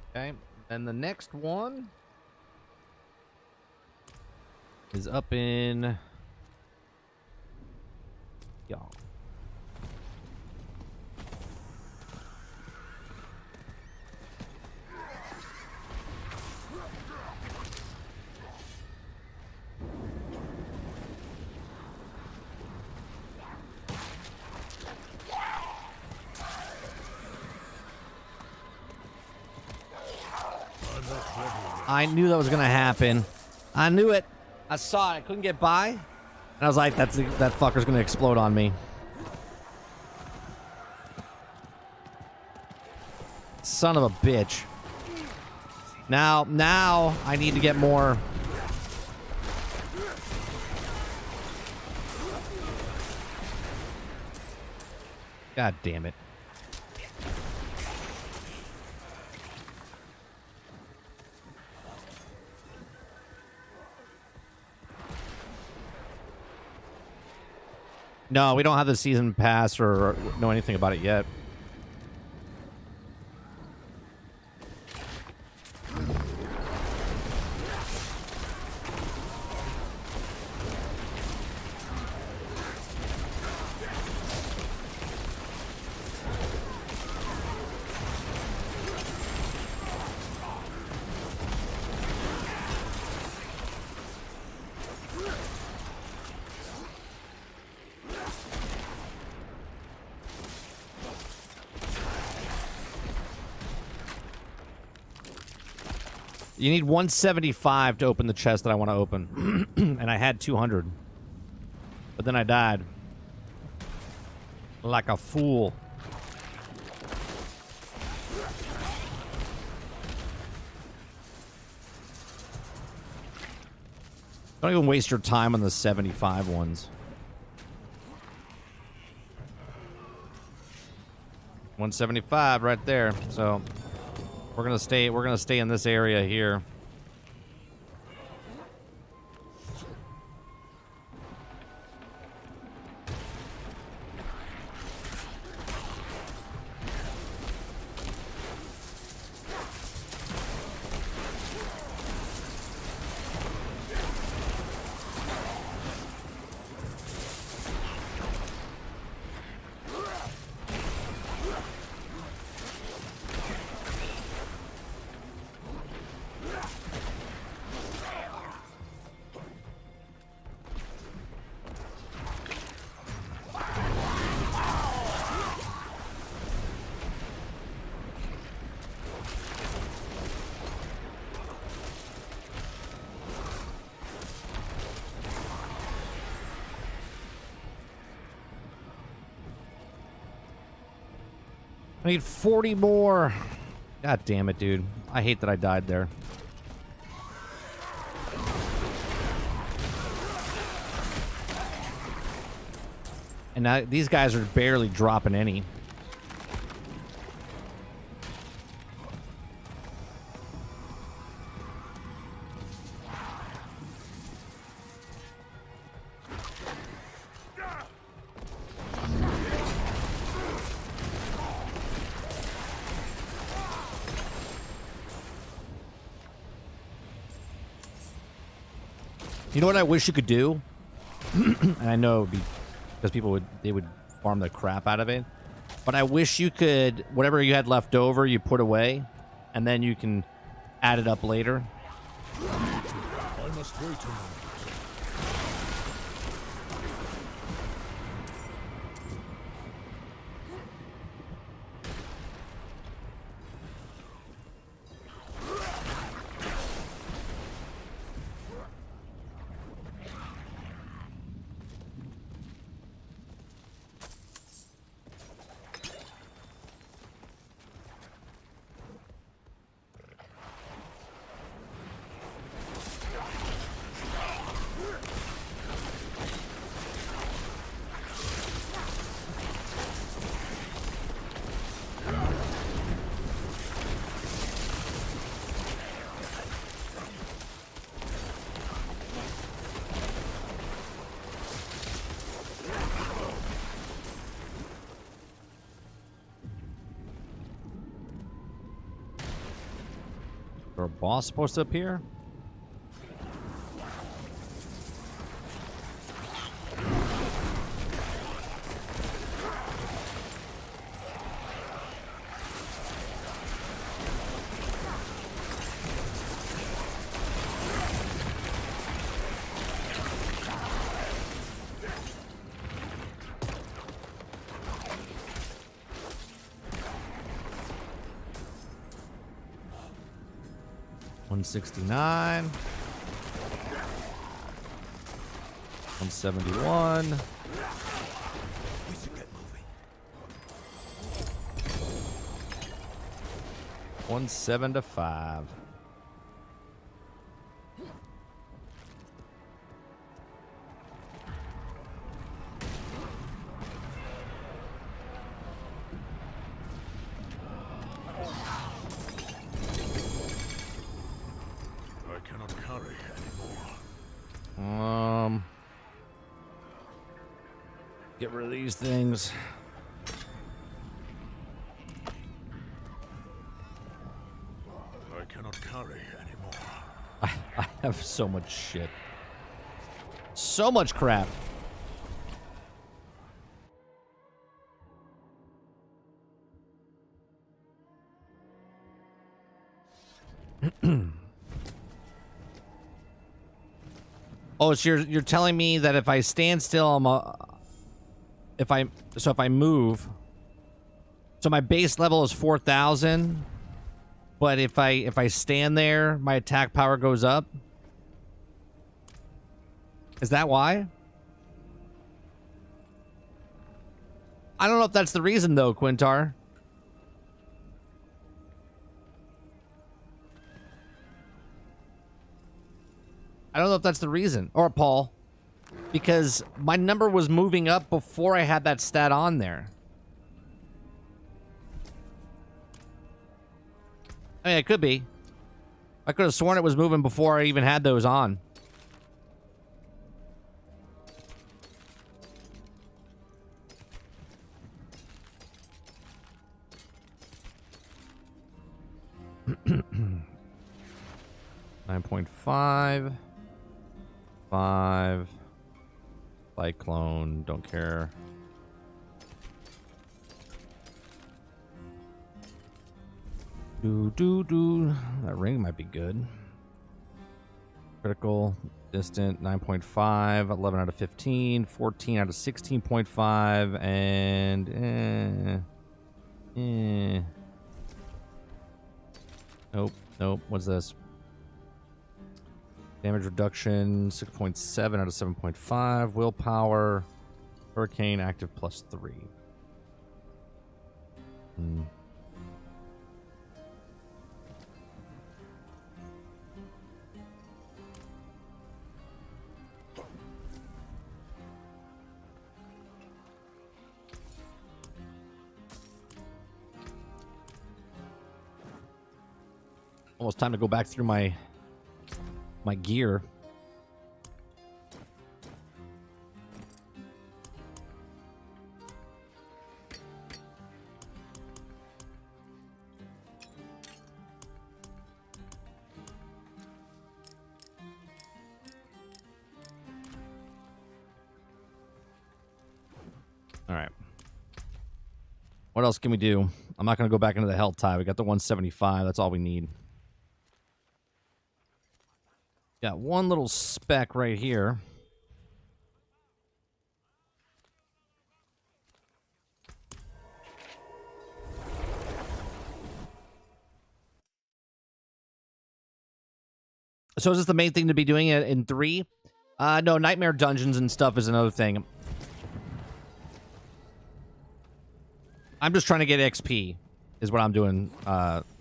Okay, and the next one is up in y'all. I knew that was gonna happen. I knew it. I saw it. I couldn't get by, and I was like, that fucker's gonna explode on me." Son of a bitch. Now I need to get more. God damn it. No, we don't have the season pass or know anything about it yet. You need 175 to open the chest that I want to open. And I had 200. But then I died. Like a fool. Don't even waste your time on the 75 ones. 175 right there. So we're gonna stay in this area here. I need 40 more. God damn it, dude. I hate that I died there. And now these guys are barely dropping any. You know what I wish you could do? And I know it would be because they would farm the crap out of it. But I wish you could, whatever you had left over, you put away, and then you can add it up later. I must wait a moment. Or a boss supposed to appear? $169. $171. We should get moving. $175. I cannot carry anymore. Get rid of these things. I cannot carry anymore. I have so much shit. So much crap. Oh, so you're telling me that if I stand still, if I move, so my base level is 4,000, but if I stand there, my attack power goes up. Is that why? I don't know if that's the reason though, Quintar. I don't know if that's the reason. Or Paul. Because my number was moving up before I had that stat on there. I mean, it could be. I could have sworn it was moving before I even had those on. $9.5. 5. Cyclone, don't care. That ring might be good. Critical, distant, 9.5, 11 out of 15, 14 out of 16.5, and Nope, what's this? Damage reduction, 6.7 out of 7.5. Willpower. Hurricane active +3. Almost time to go back through my gear. All right. What else can we do? I'm not going to go back into the Hell Tide. We got the 175. That's all we need. Got one little speck right here. So is this the main thing to be doing it in 3? No, Nightmare Dungeons and stuff is another thing. I'm just trying to get XP, is what I'm doing,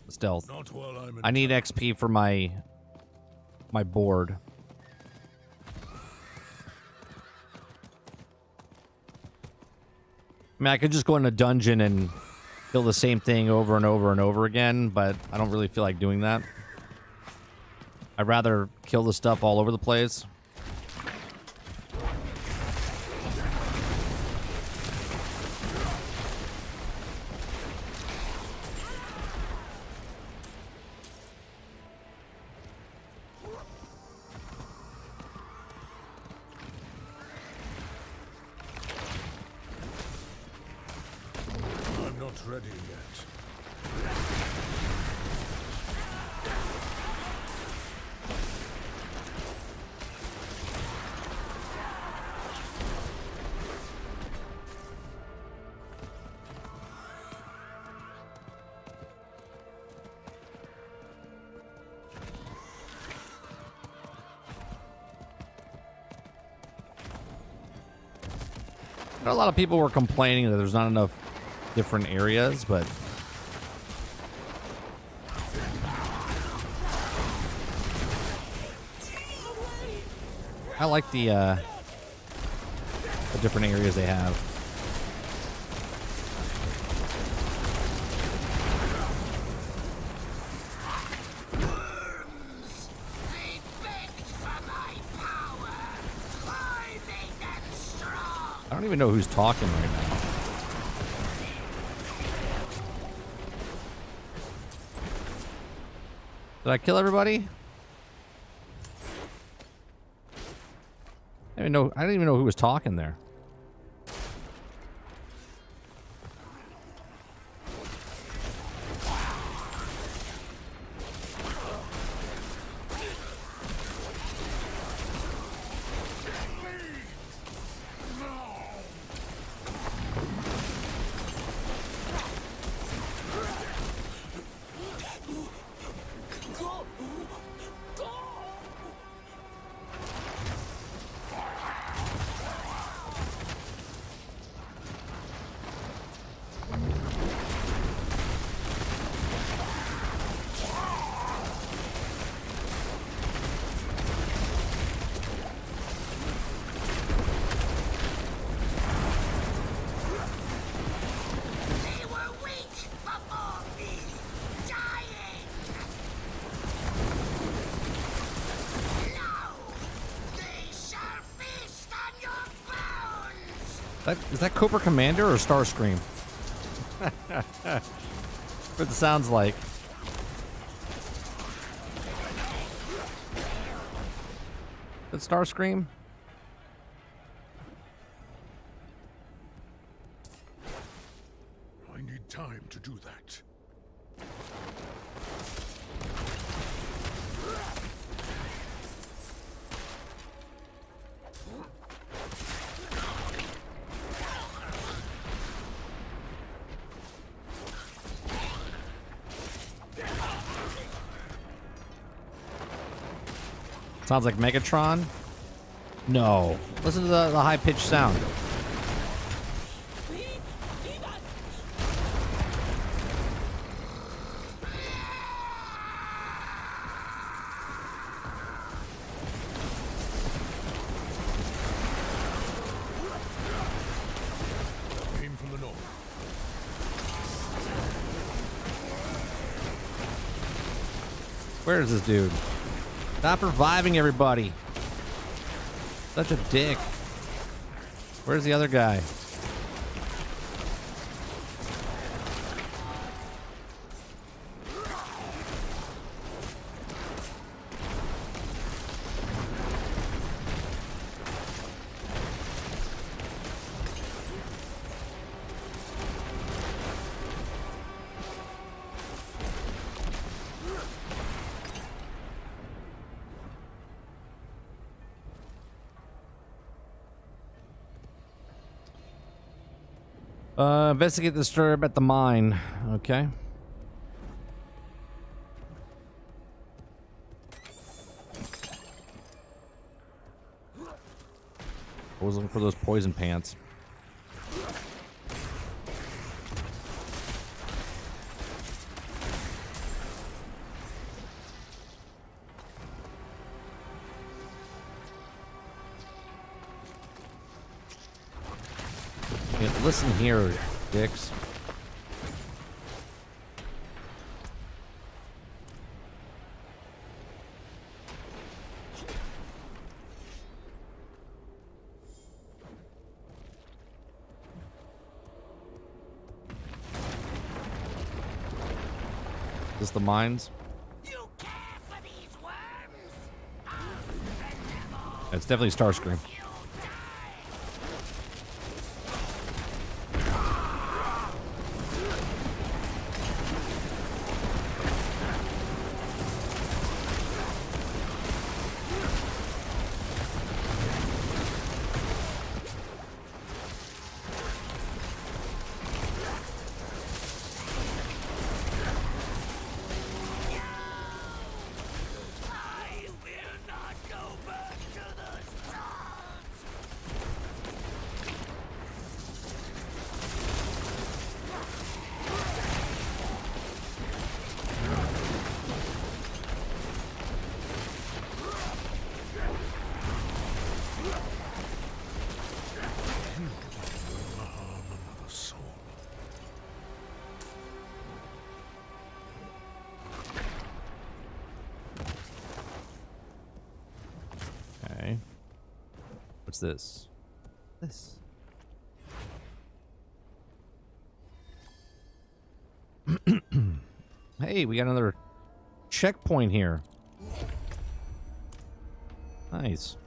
stealth. Not while I'm in I need XP for my board. I mean, I could just go in a dungeon and kill the same thing over and over and over again, but I don't really feel like doing that. I'd rather kill the stuff all over the place. not ready yet. A lot of people were complaining that there's not enough different areas, but I like the different areas they have. I don't even know who's talking right now. Did I kill everybody? I didn't even know who was talking there. Is that Cobra Commander or Starscream? What it sounds like. Is it Starscream? I need time to do that. Sounds like Megatron? No. Listen to the high-pitched sound. Came from the north. Where is this dude? Stop reviving everybody. Such a dick. Where's the other guy? Investigate the disturb at the mine. Okay. I was looking for those poison pants. Yeah, listen here, dicks. Is this the mines? You care for these worms? It's definitely Starscream. What's this? This. Hey, we got another checkpoint here. Nice.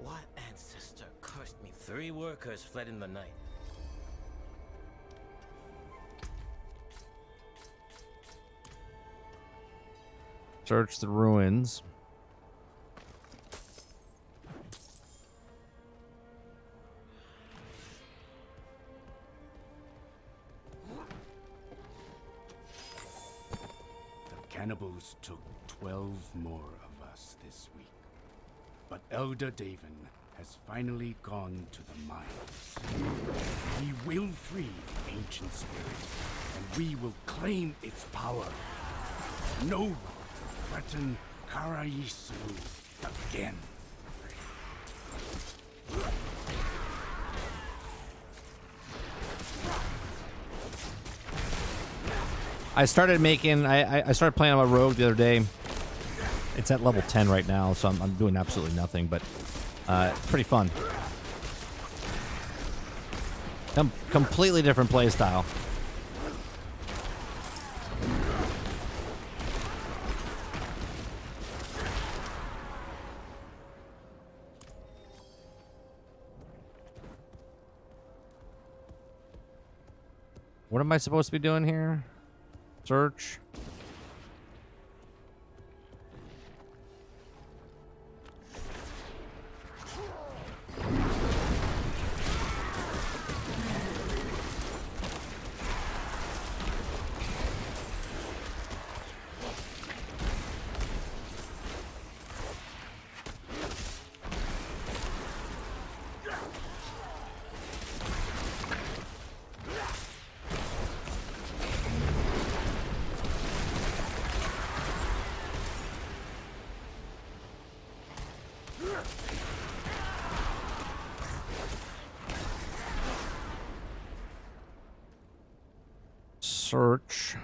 What ancestor cursed me? 3 workers fled in the night. Search the ruins. Cannibals took 12 more of us this week. But Elder Davin has finally gone to the mines. We will free the ancient spirit, and we will claim its power. No one will threaten Karayisu again. I started making. I started playing on my rogue the other day. It's at level 10 right now, so I'm doing absolutely nothing, but it's pretty fun. Completely different play style. What am I supposed to be doing here? Search. Search.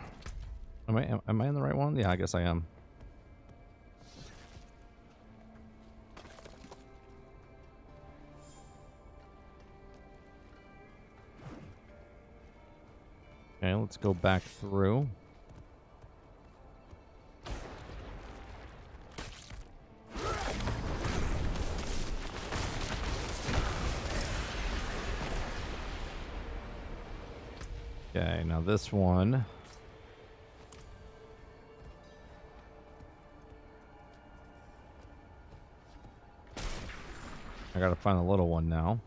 Am I in the right one? Yeah, I guess I am. Okay, let's go back through. Okay, now this one. I gotta find the little one now.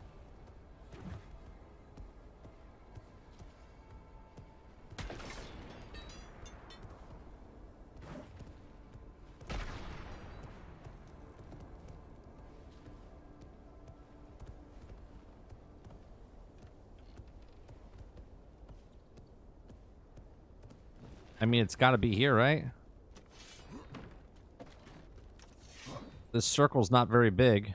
I mean, it's got to be here, right? This circle's not very big.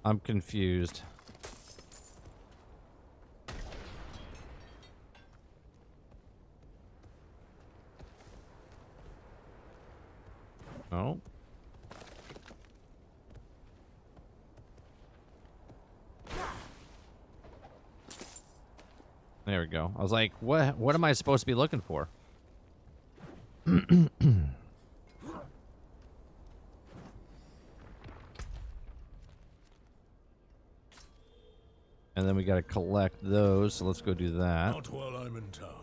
I'm confused. Oh. There we go. I was like, what am I supposed to be looking for? And then we got to collect those, so let's go do that. Not while I'm in town.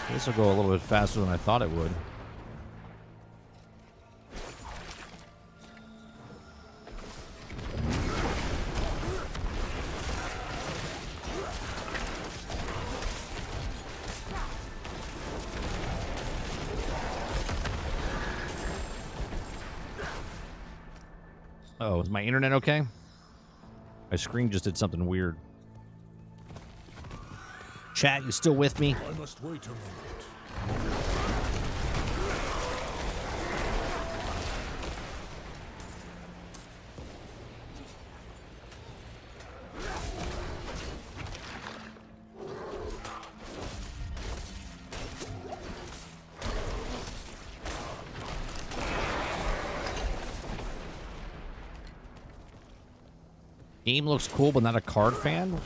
This will go a little bit faster than I thought it would. Oh, is my internet okay? My screen just did something weird. Chat, you still with me? I must wait a moment. Game looks cool, but not a card fan?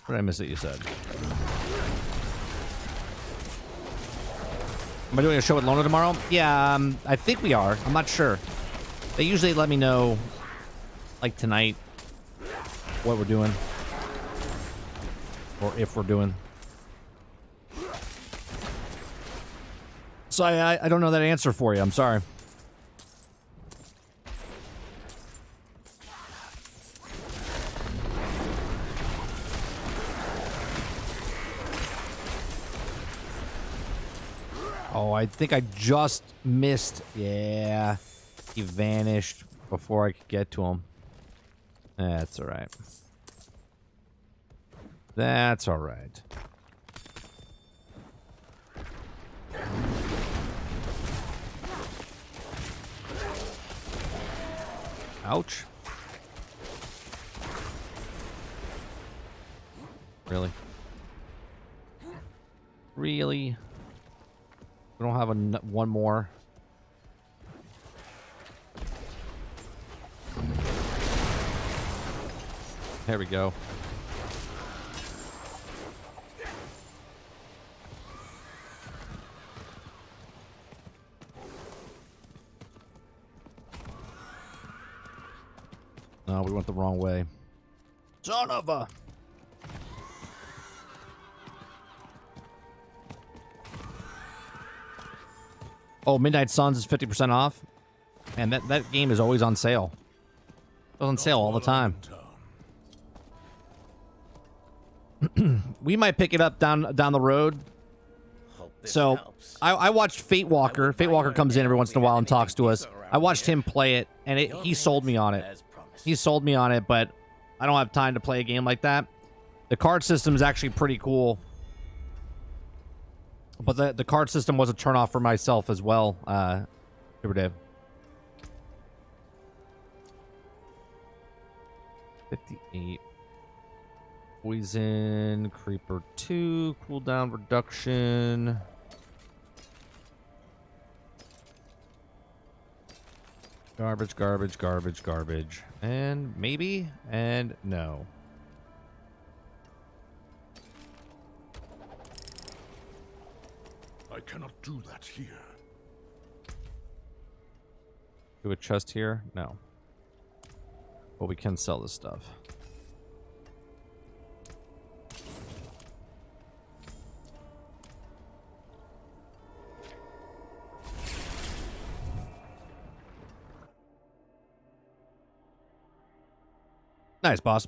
What did I miss that you said? Am I doing a show with Lona tomorrow? Yeah, I think we are. I'm not sure. They usually let me know, like tonight, what we're doing. Or if we're doing. So I don't know that answer for you. I'm sorry. Oh, I think I just missed. Yeah. He vanished before I could get to him. That's all right. That's all right. Ouch. Really? Really? We don't have one more. There we go. No, we went the wrong way. Son of a... Oh, Midnight Suns is 50% off. And that game is always on sale. It's on sale all the time. We might pick it up down the road. So I watched Fate Walker. Fate Walker comes in every once in a while and talks to us. I watched him play it, and he sold me on it. He sold me on it, but I don't have time to play a game like that. The card system is actually pretty cool. But the card system was a turnoff for myself as well, Super Dave. 58. Poison, Creeper 2, cooldown reduction. Garbage, garbage, garbage, garbage. And maybe, and no. I cannot do that here. Do a chest here? No. But we can sell this stuff. Nice, boss.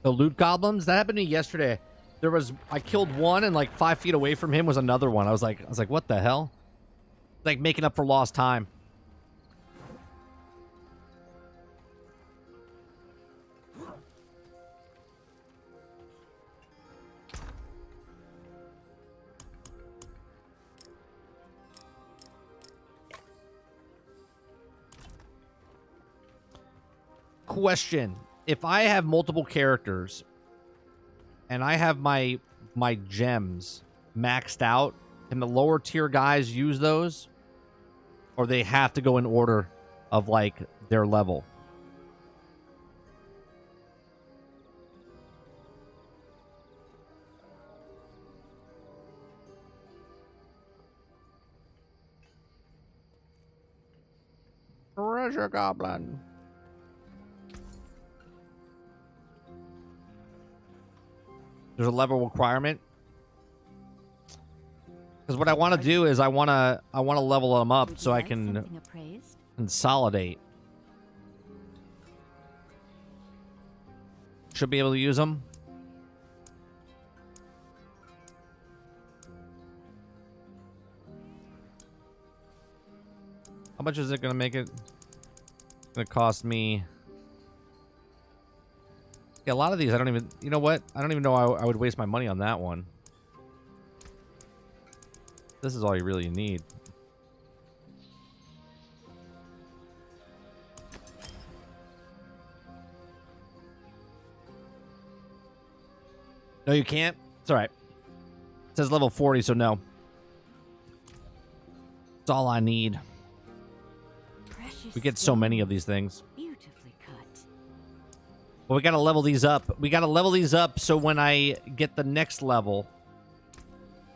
The loot goblins, that happened to me yesterday. I killed one, and like 5 feet away from him was another one. I was like, what the hell? Like making up for lost time. Question: if I have multiple characters and I have my gems maxed out, can the lower tier guys use those, or they have to go in order of like their level? treasure goblin. There's a level requirement. Because what I want to do is I want to level them up so I can consolidate. Should be able to use them. How much is it going to make it? It's going to cost me... Yeah, a lot of these I don't even... You know what? I don't even know I would waste my money on that one. This is all you really need. No, you can't? It's alright. It says level 40, so no. It's all I need. We get so many of these things. Beautifully cut. Well, we gotta level these up. We gotta level these up so when I get the next level,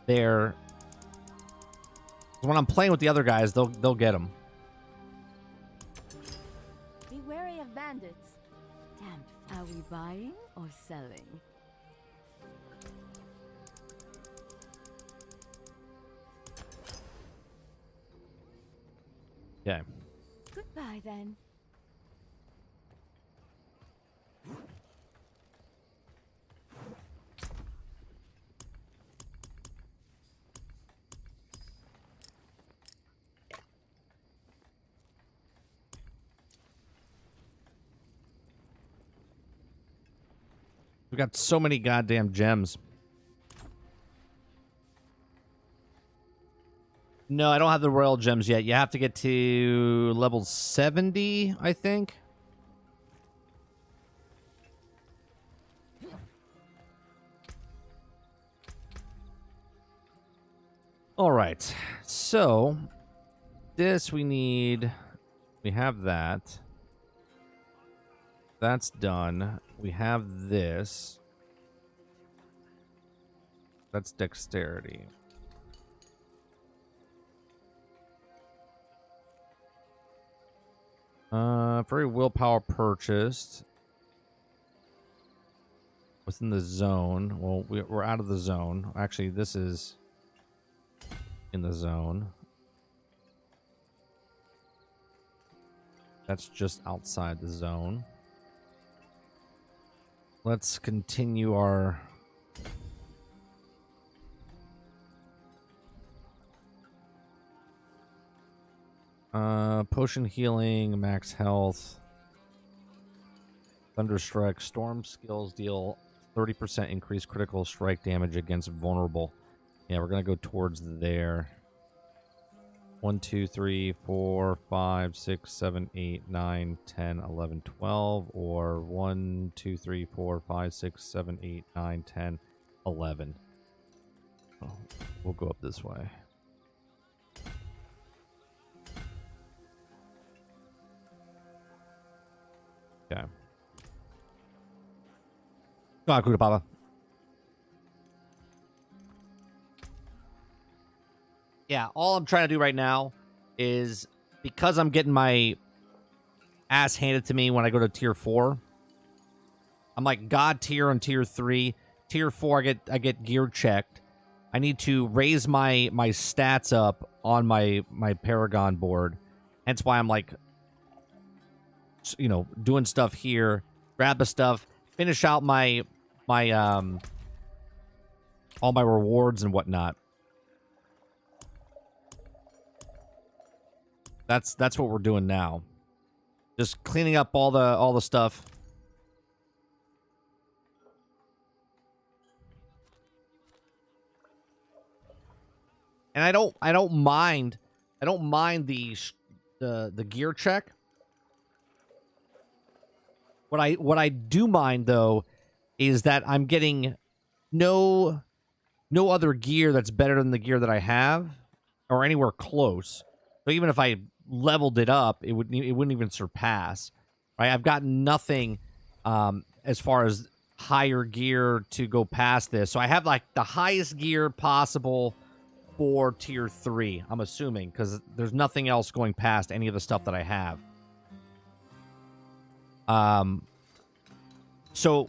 they're... When I'm playing with the other guys, they'll get them. Be wary of bandits. Damn, are we buying or selling? Okay. Goodbye then. We got so many goddamn gems. No, I don't have the royal gems yet. You have to get to level 70, I think. All right. So, this we need... We have that. That's done. We have this. That's dexterity. Very willpower purchased. Within the zone. Well, we're out of the zone. Actually, this is in the zone. That's just outside the zone. Let's continue our... potion healing, max health, thunderstrike, storm skills deal 30% increased critical strike damage against vulnerable. Yeah, we're gonna go towards there. 1, 2, 3, 4, 5, 6, 7, 8, 9, 10, 11, 12, or 1, 2, 3, 4, 5, 6, 7, 8, 9, 10, 11. Oh, we'll go up this way. Okay. Go on, Kuda Papa. Yeah, all I'm trying to do right now is, because I'm getting my ass handed to me when I go to tier 4, I'm like god tier on tier 3. Tier 4, I get gear checked. I need to raise my stats up on my Paragon board. Hence why I'm like, you know, doing stuff here, grab the stuff, finish out my all my rewards and whatnot. That's what we're doing now. Just cleaning up all the stuff. And I don't mind the gear check. What I do mind though is that I'm getting no other gear that's better than the gear that I have or anywhere close. So even if I leveled it up, it wouldn't even surpass. Right? I've got nothing as far as higher gear to go past this. So I have like the highest gear possible for tier 3, I'm assuming, because there's nothing else going past any of the stuff that I have. So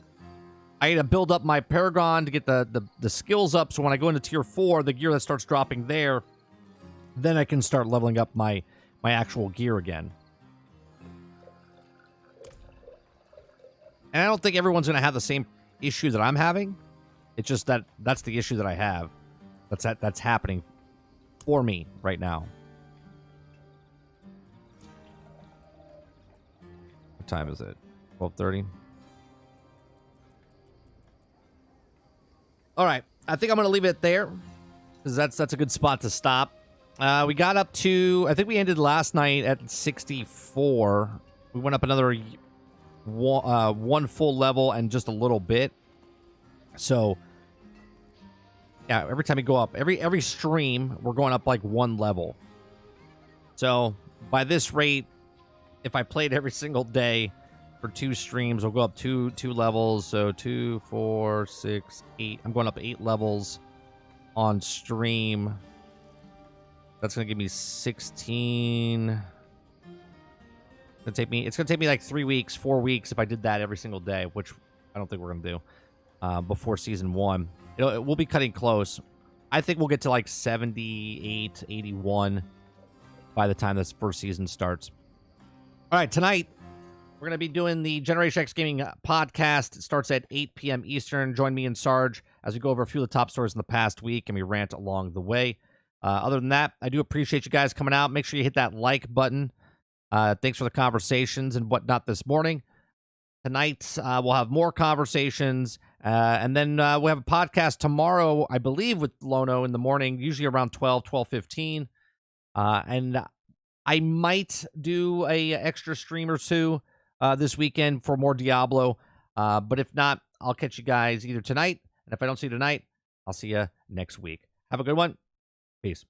I need to build up my Paragon to get the skills up. So when I go into tier 4, the gear that starts dropping there, then I can start leveling up my actual gear again. And I don't think everyone's going to have the same issue that I'm having. It's just that that's the issue that I have. That's happening for me right now. What time is it? 12:30. All right, I think I'm going to leave it there because that's a good spot to stop. We got up to, I think we ended last night at 64. We went up another one full level and just a little bit. So, yeah, every time we go up, every stream, we're going up like one level. So, by this rate, if I played every single day for 2 streams, we'll go up two levels. So 2, 4, 6, 8. I'm going up 8 levels on stream. That's gonna give me 16. It's gonna take me like 3 weeks, 4 weeks if I did that every single day, which I don't think we're gonna do before season 1. We'll be cutting close. I think we'll get to like 78, 81 by the time this first season starts. All right, tonight we're going to be doing the Generation X Gaming podcast. It starts at 8 p.m. Eastern. Join me and Sarge as we go over a few of the top stories in the past week and we rant along the way. Other than that, I do appreciate you guys coming out. Make sure you hit that like button. Thanks for the conversations and whatnot this morning. Tonight, we'll have more conversations. And then we'll have a podcast tomorrow, I believe, with Lono in the morning, usually around 12:15. And I might do a extra stream or 2 this weekend for more Diablo. But if not, I'll catch you guys either tonight. And if I don't see you tonight, I'll see you next week. Have a good one. Peace.